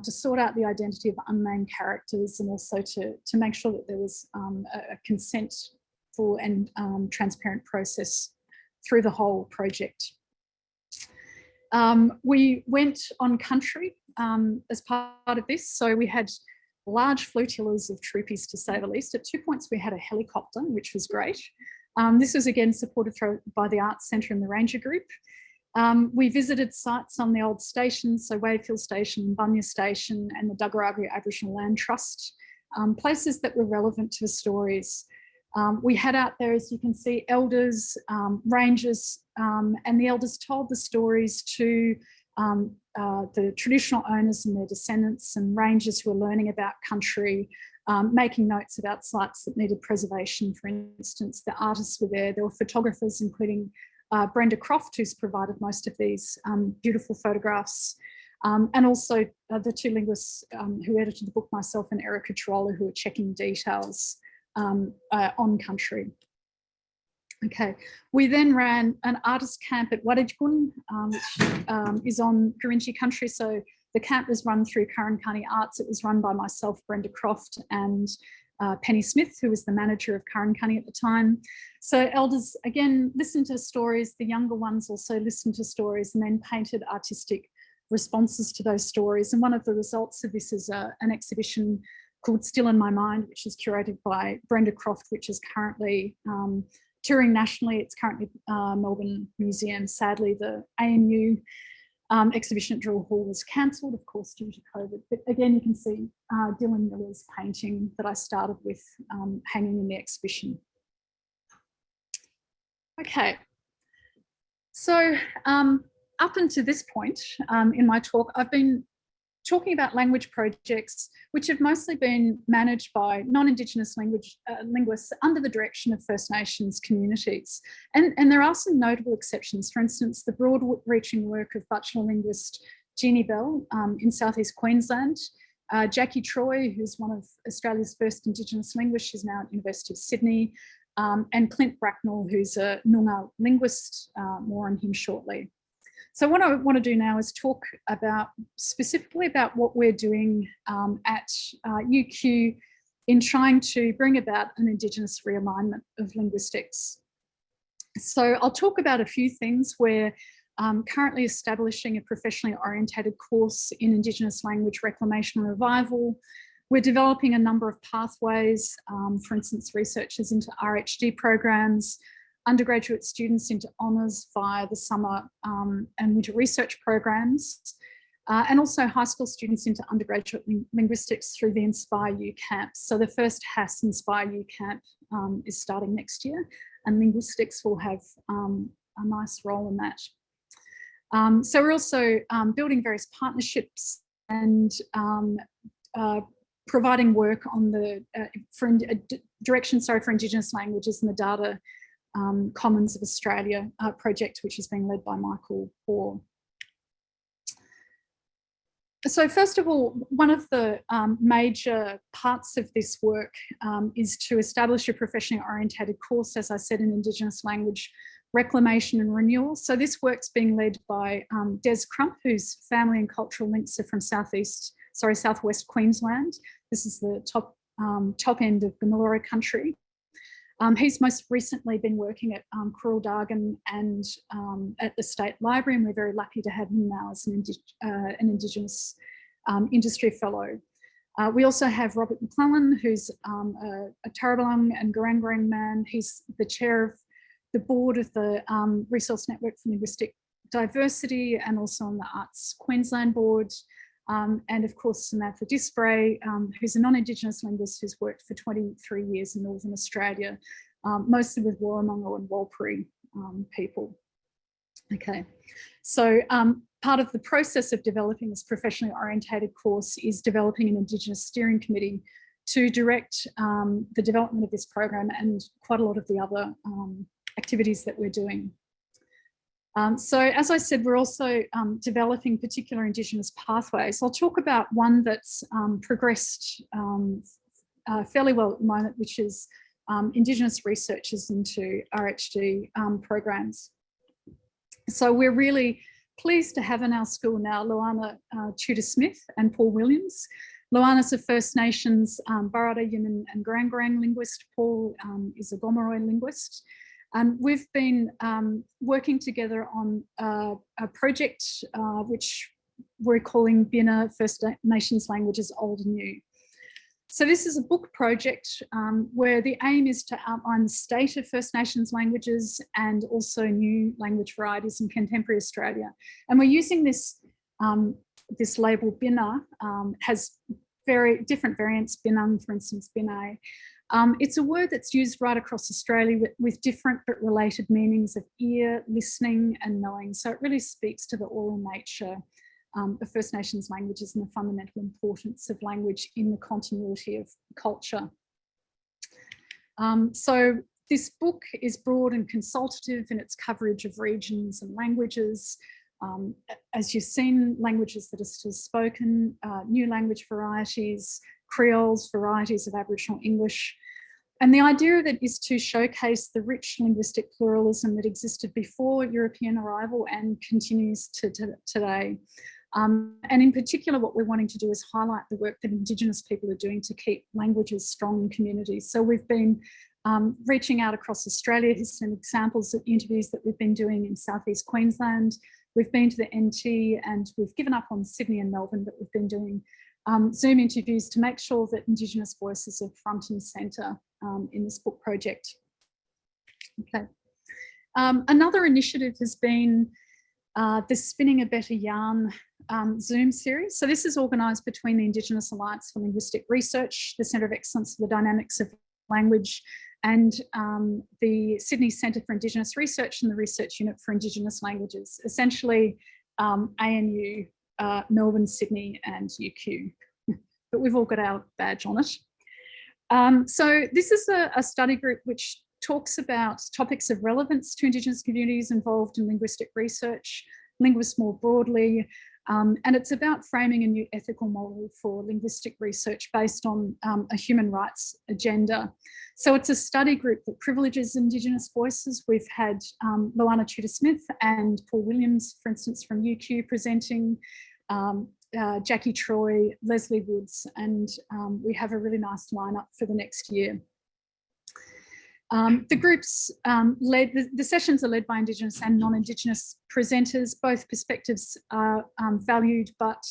to sort out the identity of unnamed characters, and also to make sure that there was a consentful and transparent process through the whole project. We went on country as part of this. So we had large flotillas of troopies, to say the least. At 2 points, we had a helicopter, which was great. This was again supported by the Arts Centre and the Ranger Group. We visited sites on the old stations, so Wakefield Station, Bunya Station, and the Duggaragri Aboriginal Land Trust, places that were relevant to the stories. We had out there, as you can see, elders, rangers, and the elders told the stories to the traditional owners and their descendants, and rangers who were learning about country, making notes about sites that needed preservation, for instance. The artists were there. There were photographers, including Brenda Croft, who's provided most of these beautiful photographs, and also the two linguists who edited the book, myself and Erica Trolla, who were checking details on country. Okay, we then ran an artist camp at Wadajkon, which is on Gurindji country. So the camp was run through Karankaani Arts. It was run by myself, Brenda Croft, and Penny Smith, who was the manager of Karankaani at the time. So elders, again, listened to stories. The younger ones also listened to stories and then painted artistic responses to those stories. And one of the results of this is an exhibition called Still in My Mind, which is curated by Brenda Croft, which is currently touring nationally. It's currently Melbourne Museum. Sadly, the ANU exhibition at Drill Hall was cancelled, of course, due to COVID. But again, you can see Dylan Miller's painting that I started with hanging in the exhibition. Okay, so up until this point in my talk, I've been talking about language projects which have mostly been managed by non-Indigenous linguists under the direction of First Nations communities. And there are some notable exceptions. For instance, the broad-reaching work of bachelor linguist Jeannie Bell in southeast Queensland, Jackie Troy, who's one of Australia's first Indigenous linguists, she's now at University of Sydney, and Clint Bracknell, who's a Noongar linguist, more on him shortly. So what I want to do now is talk about specifically about what we're doing at UQ in trying to bring about an Indigenous realignment of linguistics. So I'll talk about a few things. We're currently establishing a professionally orientated course in Indigenous language reclamation and revival. We're developing a number of pathways, for instance, researchers into Rhd programs, undergraduate students into honours via the summer and winter research programs, and also high school students into undergraduate linguistics through the Inspire U camps. So the first HASS Inspire U camp is starting next year, and linguistics will have a nice role in that. So we're also building various partnerships and providing work on the direction for Indigenous languages and the data Commons of Australia project, which is being led by Michael Hoare. So first of all, one of the major parts of this work is to establish a professionally orientated course, as I said, in Indigenous language reclamation and renewal. So this work's being led by Des Crump, whose family and cultural links are from southwest Queensland. This is the top end of Gamillara country. He's most recently been working at Creole and at the State Library, and we're very lucky to have him now as an Indigenous industry fellow. We also have Robert McClellan, who's a Tarablang and Garangarang man. He's the chair of the board of the Resource Network for Linguistic Diversity and also on the Arts Queensland board. And of course, Samantha Disbray, who's a non-Indigenous linguist who's worked for 23 years in Northern Australia, mostly with Warramunga and Warlpiri people. Okay, so part of the process of developing this professionally orientated course is developing an Indigenous steering committee to direct the development of this program and quite a lot of the other activities that we're doing. So as I said, we're also developing particular Indigenous pathways. I'll talk about one that's progressed fairly well at the moment, which is Indigenous Researchers into Rhd Programs. So we're really pleased to have in our school now Luana Tudor-Smith and Paul Williams. Luana's a First Nations Barada, Yiman and Garang linguist. Paul is a Gomeroi linguist. And we've been working together on a project which we're calling Bina First Nations Languages Old and New. So this is a book project where the aim is to outline the state of First Nations languages and also new language varieties in contemporary Australia. And we're using this, this label Bina, has very different variants, Binang, for instance, Binay. It's a word that's used right across Australia with different but related meanings of ear, listening and knowing. So it really speaks to the oral nature of First Nations languages and the fundamental importance of language in the continuity of culture. So this book is broad and consultative in its coverage of regions and languages. As you've seen, languages that are still spoken, new language varieties, Creoles, varieties of Aboriginal English. And the idea of it is to showcase the rich linguistic pluralism that existed before European arrival and continues to today. And in particular, what we're wanting to do is highlight the work that Indigenous people are doing to keep languages strong in communities. So we've been reaching out across Australia. Here's some examples of interviews that we've been doing in Southeast Queensland. We've been to the NT and we've given up on Sydney and Melbourne, but we've been doing Zoom interviews to make sure that Indigenous voices are front and centre in this book project. Okay. Another initiative has been the Spinning a Better Yarn Zoom series. So this is organised between the Indigenous Alliance for Linguistic Research, the Centre of Excellence for the Dynamics of Language, and the Sydney Centre for Indigenous Research and the Research Unit for Indigenous Languages, essentially ANU, Melbourne, Sydney and UQ, but we've all got our badge on it. So this is a study group which talks about topics of relevance to Indigenous communities involved in linguistic research, linguists more broadly, and it's about framing a new ethical model for linguistic research based on a human rights agenda. So it's a study group that privileges Indigenous voices. We've had Luana Tudor-Smith and Paul Williams, for instance, from UQ presenting, Jackie Troy, Leslie Woods, and we have a really nice lineup for the next year. The groups the sessions are led by Indigenous and non-Indigenous presenters. Both perspectives are valued, but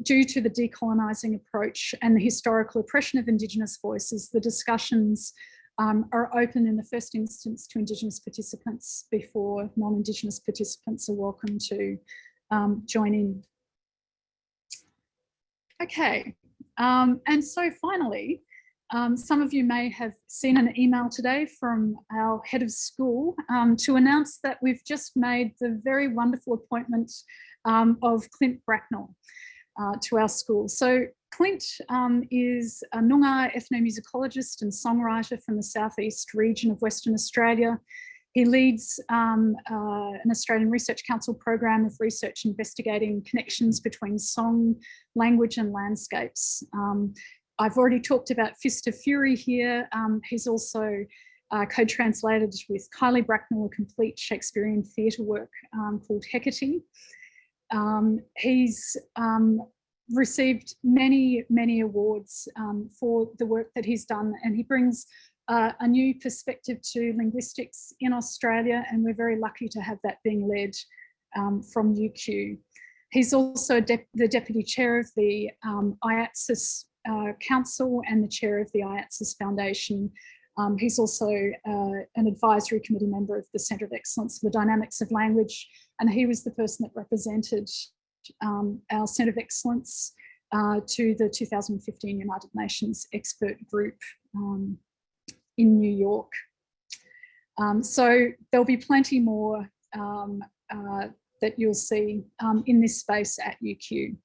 due to the decolonising approach and the historical oppression of Indigenous voices, the discussions are open in the first instance to Indigenous participants before non-Indigenous participants are welcome to join in. Okay, and so finally, some of you may have seen an email today from our head of school to announce that we've just made the very wonderful appointment of Clint Bracknell to our school. So Clint is a Noongar ethnomusicologist and songwriter from the southeast region of Western Australia. He leads an Australian Research Council program of research investigating connections between song, language and landscapes. I've already talked about Fist of Fury here. He's also co-translated with Kylie Bracknell a complete Shakespearean theatre work called Hecate. He's received many awards for the work that he's done, and he brings a new perspective to linguistics in Australia, and we're very lucky to have that being led from UQ. He's also the Deputy Chair of the ASSA Council and the Chair of the ASSA Foundation. He's also an advisory committee member of the Centre of Excellence for the Dynamics of Language, and he was the person that represented our Centre of Excellence to the 2015 United Nations expert group in New York. So there'll be plenty more that you'll see in this space at UQ.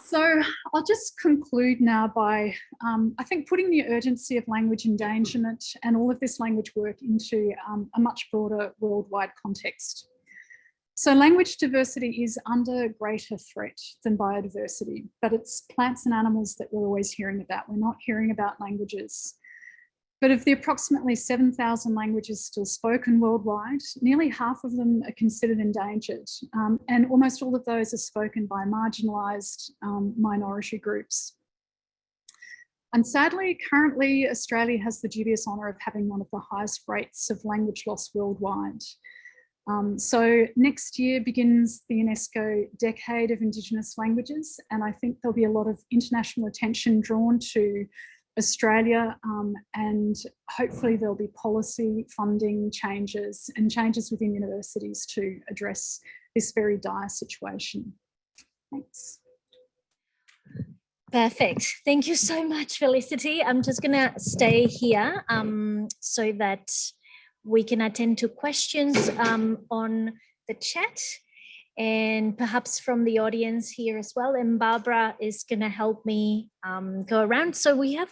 So I'll just conclude now by, I think, putting the urgency of language endangerment and all of this language work into a much broader worldwide context. So language diversity is under greater threat than biodiversity, but it's plants and animals that we're always hearing about. We're not hearing about languages. But of the approximately 7,000 languages still spoken worldwide, nearly half of them are considered endangered. And almost all of those are spoken by marginalised minority groups. And sadly, currently, Australia has the dubious honour of having one of the highest rates of language loss worldwide. So next year begins the UNESCO Decade of Indigenous Languages, and I think there'll be a lot of international attention drawn to Australia, and hopefully there'll be policy, funding changes and changes within universities to address this very dire situation. Thanks. Perfect. Thank you so much, Felicity. I'm just going to stay here so that we can attend to questions on the chat and perhaps from the audience here as well. And Barbara is going to help me go around. So we have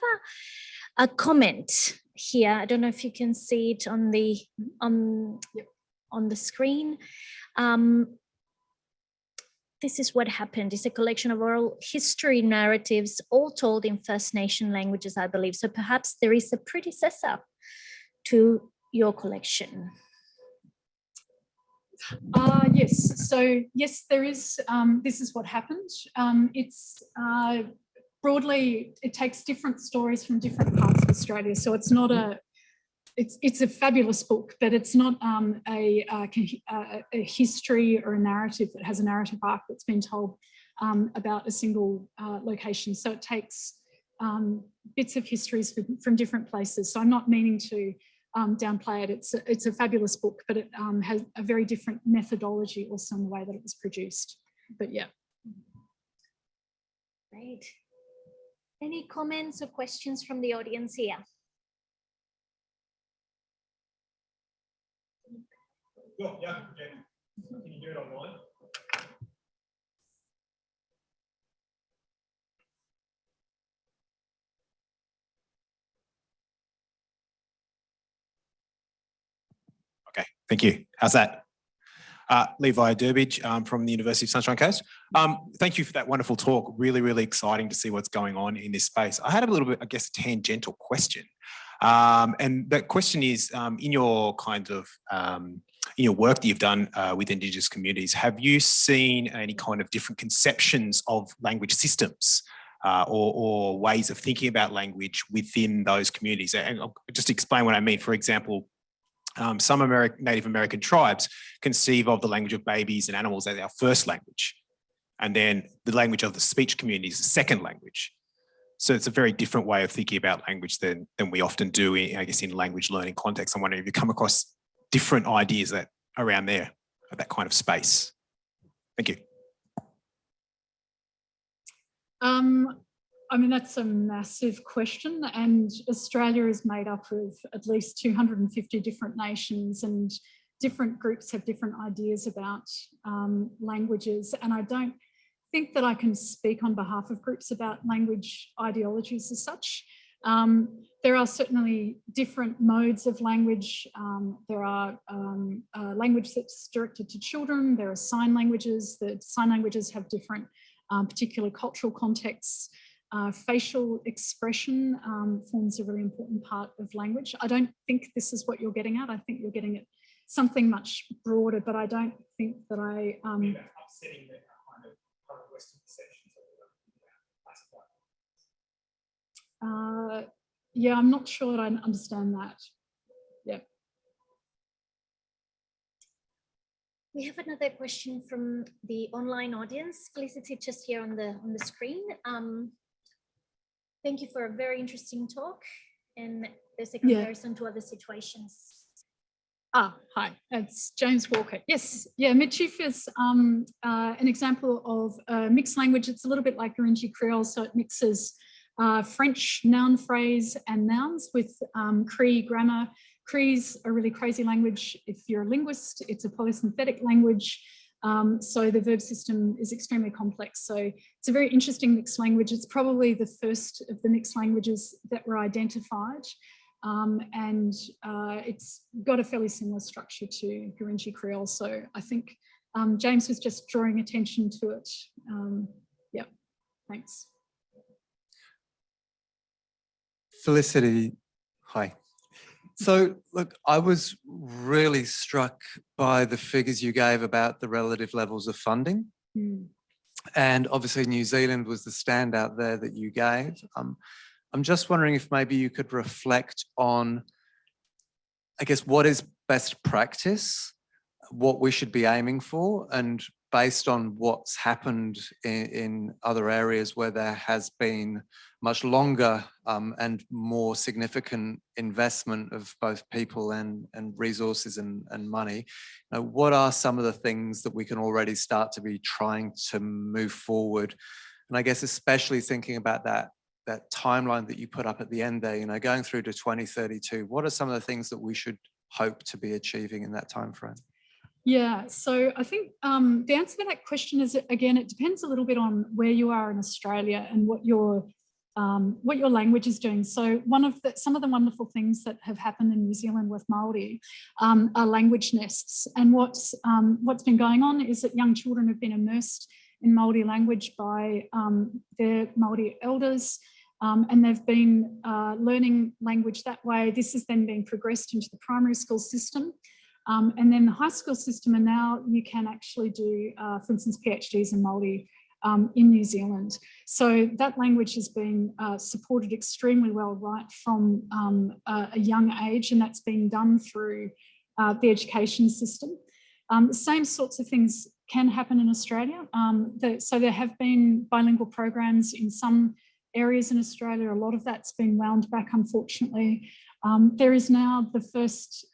a comment here. I don't know if you can see it on the screen. This is what happened. It's a collection of oral history narratives, all told in First Nation languages, I believe. So perhaps there is a predecessor to your collection. Yes, so yes, there is, this is what happened. It's broadly, it takes different stories from different parts of Australia. So it's not it's a fabulous book, but it's not a history or a narrative that has a narrative arc that's been told about a single location. So it takes bits of histories from different places. So I'm not meaning to downplay it. It's a fabulous book, but it has a very different methodology also in the way that it was produced. But yeah. Great. Any comments or questions from the audience here? Yeah, can you do it online? Okay, thank you. How's that? Levi Durbidge from the University of Sunshine Coast. Thank you for that wonderful talk. Really, really exciting to see what's going on in this space. I had a little bit, I guess, tangential question. And that question is, in your kind of, in your work that you've done with Indigenous communities, have you seen any kind of different conceptions of language systems or ways of thinking about language within those communities? And I'll just explain what I mean. For example, some Native American tribes conceive of the language of babies and animals as our first language. And then the language of the speech community is the second language. So it's a very different way of thinking about language than we often do, I guess, in language learning context. I'm wondering if you come across different ideas that around there, of that kind of space. Thank you. I mean, that's a massive question, and Australia is made up of at least 250 different nations, and different groups have different ideas about languages. And I don't think that I can speak on behalf of groups about language ideologies as such. There are certainly different modes of language. There are language that's directed to children. There are sign languages. The sign languages have different particular cultural contexts. Facial expression forms a really important part of language. I don't think this is what you're getting at. I think you're getting at something much broader, but I don't think that I... upsetting the kind of Western perceptions of yeah, I'm not sure that I understand that. Yeah. We have another question from the online audience. Felicity, just here on the screen. Thank you for a very interesting talk. And there's a comparison to other situations. Hi, it's James Walker. Yes, yeah, Midchief is an example of a mixed language. It's a little bit like Gurindji Creole, so it mixes French noun phrase and nouns with Cree grammar. Cree's a really crazy language. If you're a linguist, it's a polysynthetic language. So the verb system is extremely complex. So it's a very interesting mixed language. It's probably the first of the mixed languages that were identified. It's got a fairly similar structure to Gurindji Creole. So I think James was just drawing attention to it. Yeah, thanks. Felicity, hi. So look, I was really struck by the figures you gave about the relative levels of funding. And obviously New Zealand was the standout there that you gave. I'm just wondering if maybe you could reflect on, I guess, what is best practice, what we should be aiming for, and based on what's happened in other areas where there has been much longer and more significant investment of both people and resources and money. Now, what are some of the things that we can already start to be trying to move forward? And I guess especially thinking about that timeline that you put up at the end there, you know, going through to 2032, what are some of the things that we should hope to be achieving in that time frame? Yeah, so I think the answer to that question is, again, it depends a little bit on where you are in Australia and what your language is doing. So some of the wonderful things that have happened in New Zealand with Māori are language nests. And what's been going on is that young children have been immersed in Māori language by their Māori elders, and they've been learning language that way. This is then being progressed into the primary school system. And then the high school system, and now you can actually do, for instance, PhDs in Māori in New Zealand. So that language is being supported extremely well right from a young age, and that's being done through the education system. The same sorts of things can happen in Australia. So there have been bilingual programs in some areas in Australia. A lot of that's been wound back, unfortunately. There is now the first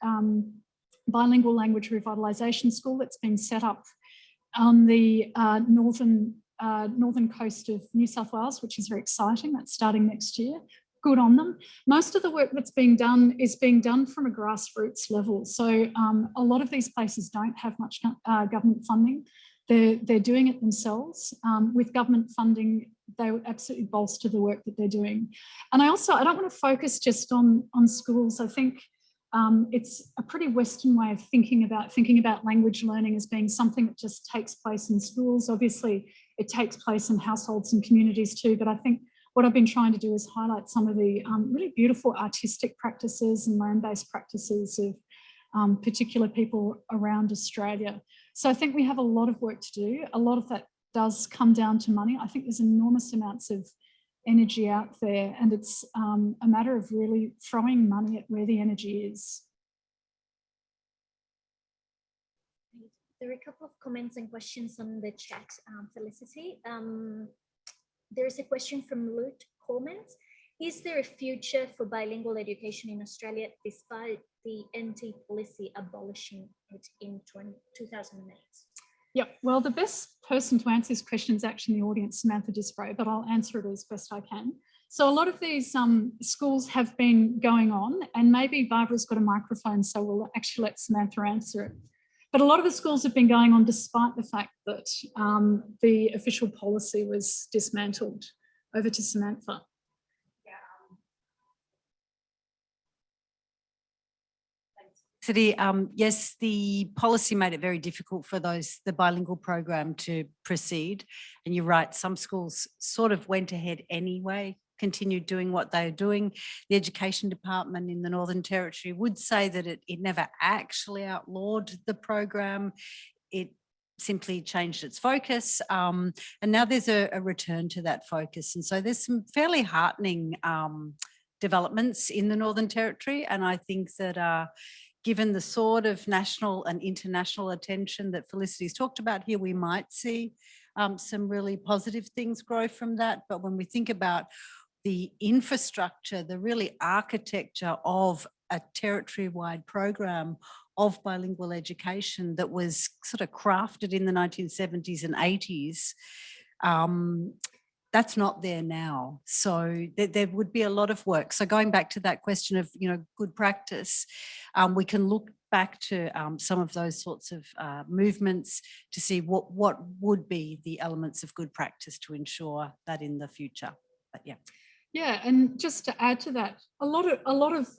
bilingual language revitalisation school that's been set up on the northern coast of New South Wales, which is very exciting. That's starting next year. Good on them. Most of the work that's being done is being done from a grassroots level. So a lot of these places don't have much government funding. They're doing it themselves. With government funding, they would absolutely bolster the work that they're doing. And I don't want to focus just on schools. I think it's a pretty Western way of thinking about language learning as being something that just takes place in schools. Obviously, it takes place in households and communities too, but I think what I've been trying to do is highlight some of the really beautiful artistic practices and land-based practices of particular people around Australia. So I think we have a lot of work to do. A lot of that does come down to money. I think there's enormous amounts of energy out there, and it's a matter of really throwing money at where the energy is. There are a couple of comments and questions on the chat, Felicity. There is a question from Luke Comments. Is there a future for bilingual education in Australia despite the NT policy abolishing it in 2008? Yeah, well, the best person to answer this question is actually in the audience, Samantha Disbray, but I'll answer it as best I can. So a lot of these schools have been going on, and maybe Barbara's got a microphone, so we'll actually let Samantha answer it. But a lot of the schools have been going on despite the fact that the official policy was dismantled. Over to Samantha. Yes, the policy made it very difficult for the bilingual program to proceed. And you're right, some schools sort of went ahead anyway, continued doing what they're doing. The Education Department in the Northern Territory would say that it never actually outlawed the program. It simply changed its focus. And now there's a return to that focus. And so there's some fairly heartening developments in the Northern Territory. And I think that given the sort of national and international attention that Felicity's talked about here, we might see some really positive things grow from that. But when we think about the infrastructure, the really architecture of a territory-wide program of bilingual education that was sort of crafted in the 1970s and 80s, that's not there now. So there would be a lot of work. So going back to that question of, good practice, we can look back to some of those sorts of movements to see what would be the elements of good practice to ensure that in the future. But yeah. Yeah, and just to add to that, a lot of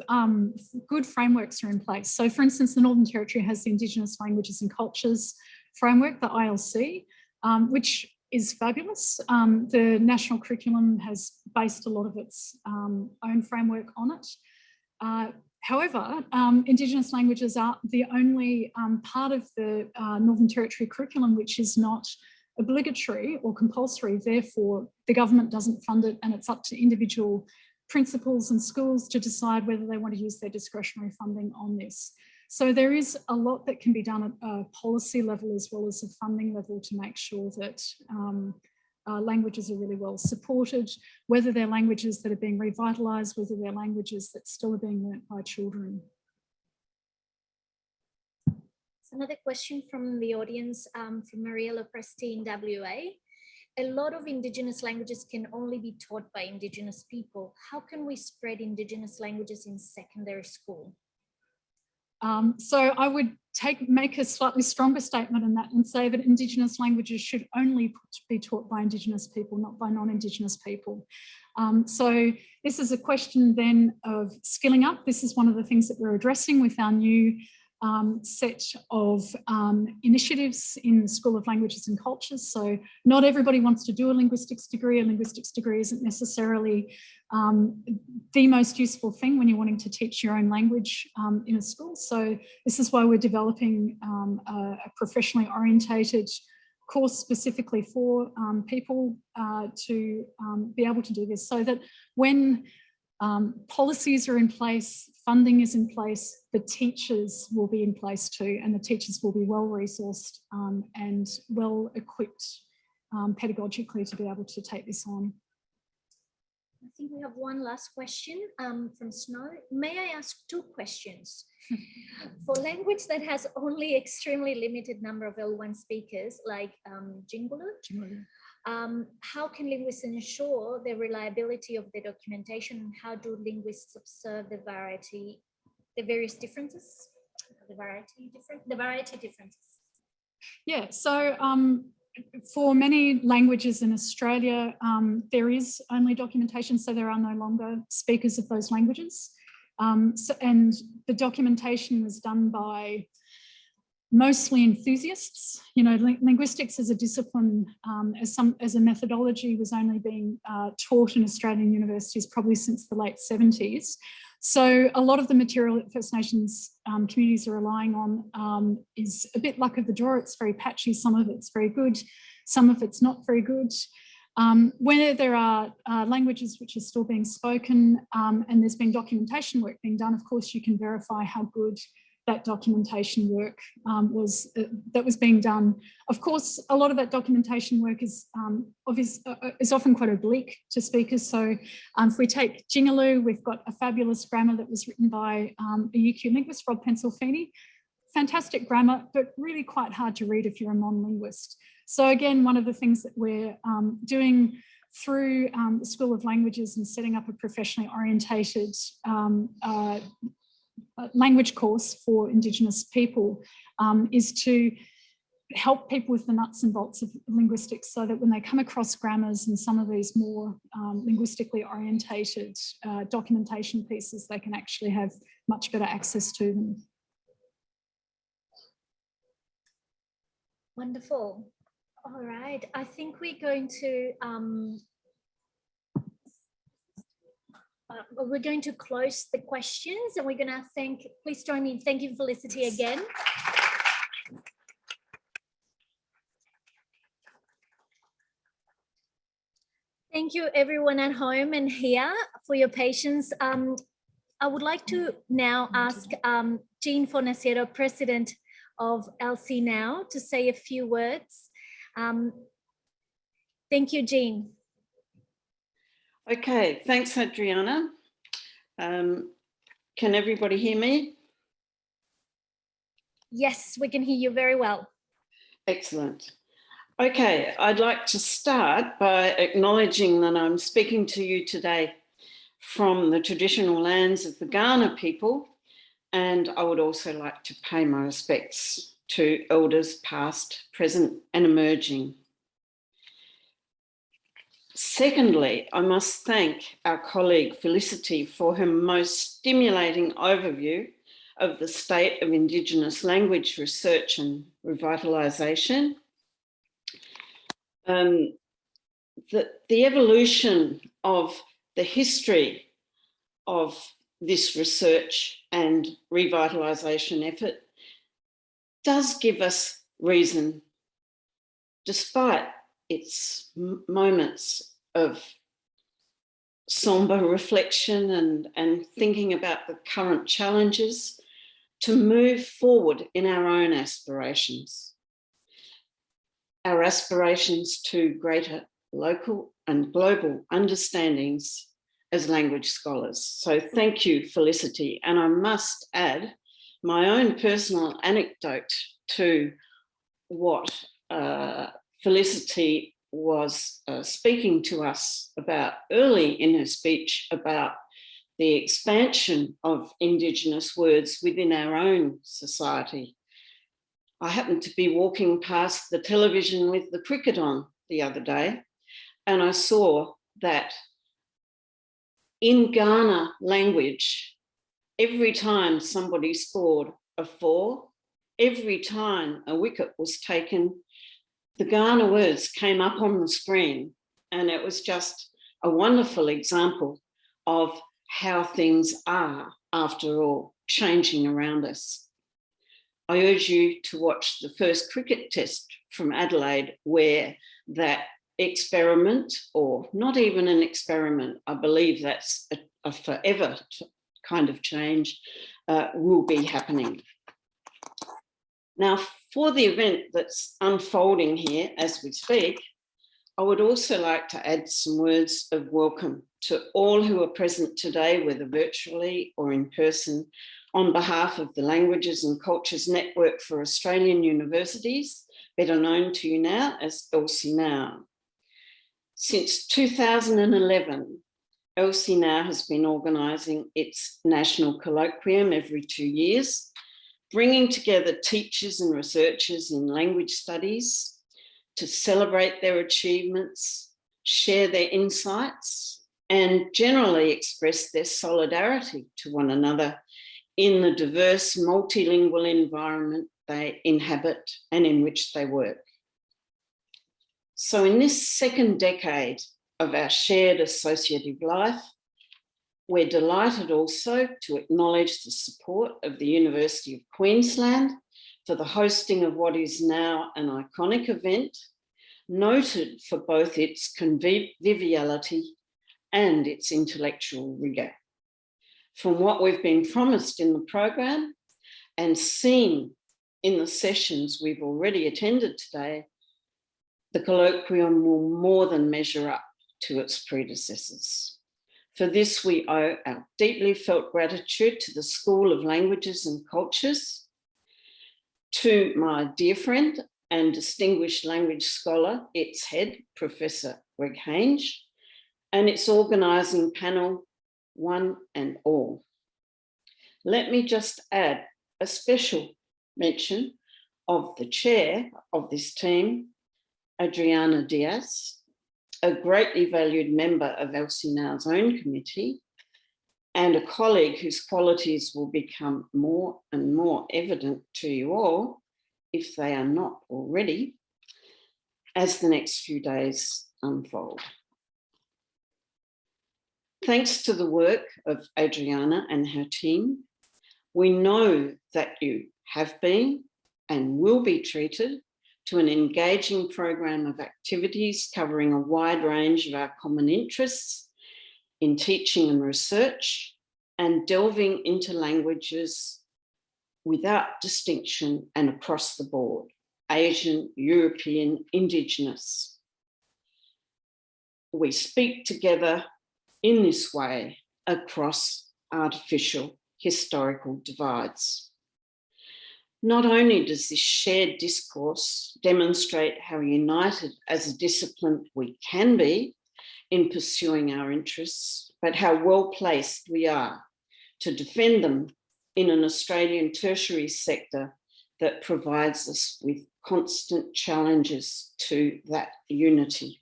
good frameworks are in place. So, for instance, the Northern Territory has the Indigenous Languages and Cultures framework, the ILC, which is fabulous. The national curriculum has based a lot of its own framework on it. However, Indigenous languages are the only part of the Northern Territory curriculum which is not obligatory or compulsory. Therefore, the government doesn't fund it, and it's up to individual principals and schools to decide whether they want to use their discretionary funding on this. So there is a lot that can be done at a policy level as well as a funding level to make sure that languages are really well supported, whether they're languages that are being revitalised, whether they're languages that still are being learnt by children. Another question from the audience from Mariella Presti in WA. A lot of Indigenous languages can only be taught by Indigenous people. How can we spread Indigenous languages in secondary school? So I would make a slightly stronger statement in that and say that Indigenous languages should only be taught by Indigenous people, not by non-Indigenous people. So this is a question then of skilling up. This is one of the things that we're addressing with our new set of initiatives in the School of Languages and Cultures. So not everybody wants to do a linguistics degree. A linguistics degree isn't necessarily the most useful thing when you're wanting to teach your own language in a school. So this is why we're developing a professionally orientated course specifically for people to be able to do this, so that when policies are in place, funding is in place, the teachers will be in place too, and the teachers will be well resourced and well equipped pedagogically to be able to take this on. I think we have one last question from Snow. May I ask two questions? For language that has only extremely limited number of L1 speakers, like Jingulu, how can linguists ensure the reliability of the documentation, and how do linguists observe the various differences? The variety differences. Yeah, so for many languages in Australia, there is only documentation, so there are no longer speakers of those languages. And the documentation was done by mostly enthusiasts. You know, linguistics as a discipline, as a methodology, was only being taught in Australian universities probably since the late 70s. So a lot of the material that First Nations communities are relying on is a bit luck of the draw. It's very patchy. Some of it's very good. Some of it's not very good. Where there are languages which are still being spoken and there's been documentation work being done, of course, you can verify how good that documentation work that was being done. Of course, a lot of that documentation work is often quite oblique to speakers. So if we take Jingulu, we've got a fabulous grammar that was written by a UQ linguist, Rhd Programs. Fantastic grammar, but really quite hard to read if you're a non-linguist. So again, one of the things that we're doing through the School of Languages and setting up a professionally orientated language course for Indigenous people is to help people with the nuts and bolts of linguistics, so that when they come across grammars and some of these more linguistically orientated documentation pieces, they can actually have much better access to them. Wonderful. All right, I think we're going to close the questions, and we're going to please join me in thanking Felicity again. Thank you everyone at home and here for your patience. I would like to now ask Jean Fornaciero, President of LCNAU, to say a few words. Thank you, Jean. Okay, thanks, Adriana. Can everybody hear me? Yes, we can hear you very well. Excellent. Okay, I'd like to start by acknowledging that I'm speaking to you today from the traditional lands of the Kaurna people, and I would also like to pay my respects to elders past, present and emerging. Secondly, I must thank our colleague Felicity for her most stimulating overview of the state of Indigenous language research and revitalisation. The evolution of the history of this research and revitalisation effort does give us reason, despite its moments of sombre reflection and thinking about the current challenges, to move forward in our own aspirations. Our aspirations to greater local and global understandings as language scholars. So thank you, Felicity. And I must add my own personal anecdote to what Felicity was speaking to us about early in her speech about the expansion of Indigenous words within our own society. I happened to be walking past the television with the cricket on the other day, and I saw that in Kaurna language, every time somebody scored a 4, every time a wicket was taken, the Kaurna words came up on the screen, and it was just a wonderful example of how things are, after all, changing around us. I urge you to watch the first cricket test from Adelaide, where that experiment, or not even an experiment, I believe that's a forever kind of change, will be happening. Now, for the event that's unfolding here as we speak, I would also like to add some words of welcome to all who are present today, whether virtually or in person, on behalf of the Languages and Cultures Network for Australian Universities, better known to you now as LCNAU. Since 2011, LCNAU has been organising its national colloquium every 2 years, bringing together teachers and researchers in language studies to celebrate their achievements, share their insights, and generally express their solidarity to one another in the diverse multilingual environment they inhabit and in which they work. So in this second decade of our shared associative life, we're delighted also to acknowledge the support of the University of Queensland for the hosting of what is now an iconic event, noted for both its conviviality and its intellectual rigour. From what we've been promised in the program and seen in the sessions we've already attended today, the colloquium will more than measure up to its predecessors. For this, we owe our deeply felt gratitude to the School of Languages and Cultures, to my dear friend and distinguished language scholar, its head, Professor Wadajkon, and its organising panel, one and all. Let me just add a special mention of the chair of this team, Adriana Diaz, a greatly valued member of LCNAU's own committee, and a colleague whose qualities will become more and more evident to you all, if they are not already, as the next few days unfold. Thanks to the work of Adriana and her team, we know that you have been and will be treated to an engaging program of activities covering a wide range of our common interests in teaching and research, and delving into languages without distinction and across the board, Asian, European, Indigenous. We speak together in this way across artificial historical divides. Not only does this shared discourse demonstrate how united as a discipline we can be in pursuing our interests, but how well placed we are to defend them in an Australian tertiary sector that provides us with constant challenges to that unity.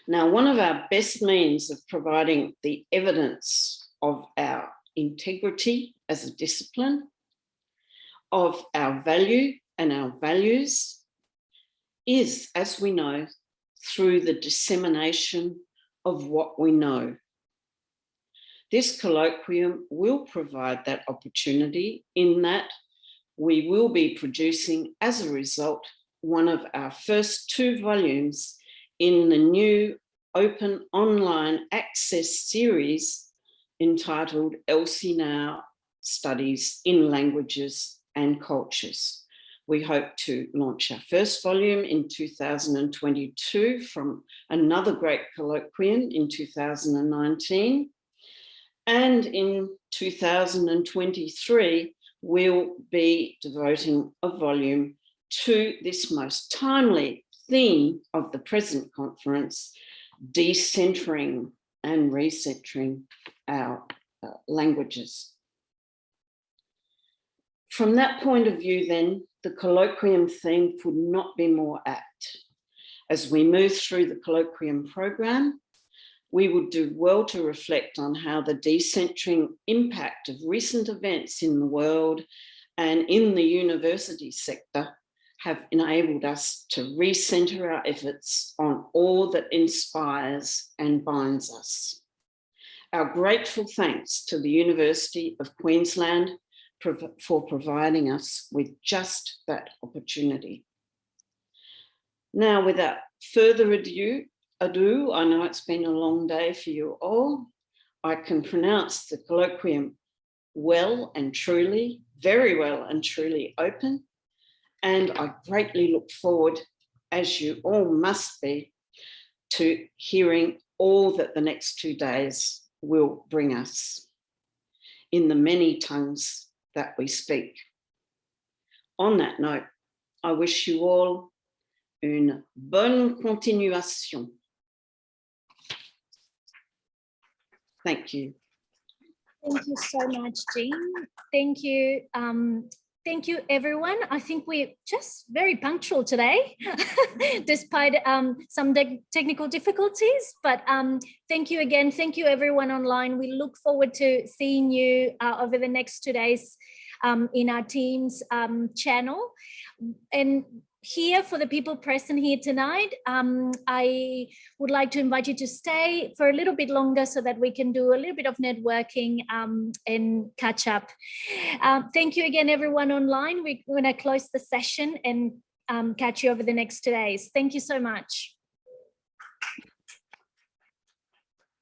Now, one of our best means of providing the evidence of our integrity as a discipline, of our value and our values, is, as we know, through the dissemination of what we know. This colloquium will provide that opportunity in that we will be producing, as a result, one of our first 2 volumes in the new open online access series entitled LCNAU Studies in Languages and Cultures. We hope to launch our first volume in 2022 from another great colloquium in 2019. And in 2023, we'll be devoting a volume to this most timely theme of the present conference, decentering and recentering our languages. From that point of view, then, the colloquium theme could not be more apt. As we move through the colloquium program, we would do well to reflect on how the decentering impact of recent events in the world and in the university sector have enabled us to recenter our efforts on all that inspires and binds us. Our grateful thanks to the University of Queensland for providing us with just that opportunity. Now, without further ado, I know it's been a long day for you all. I can pronounce the colloquium well and truly, very well and truly open. And I greatly look forward, as you all must be, to hearing all that the next 2 days will bring us in the many tongues that we speak. On that note, I wish you all une bonne continuation. Thank you. Thank you so much, Jean. Thank you. Thank you, everyone. I think we're just very punctual today, despite some technical difficulties. But thank you again. Thank you, everyone online. We look forward to seeing you over the next 2 days in our Teams channel. And here, for the people present here tonight, I would like to invite you to stay for a little bit longer so that we can do a little bit of networking and catch up. Thank you again, everyone online. We're going to close the session and catch you over the next 2 days. Thank you so much.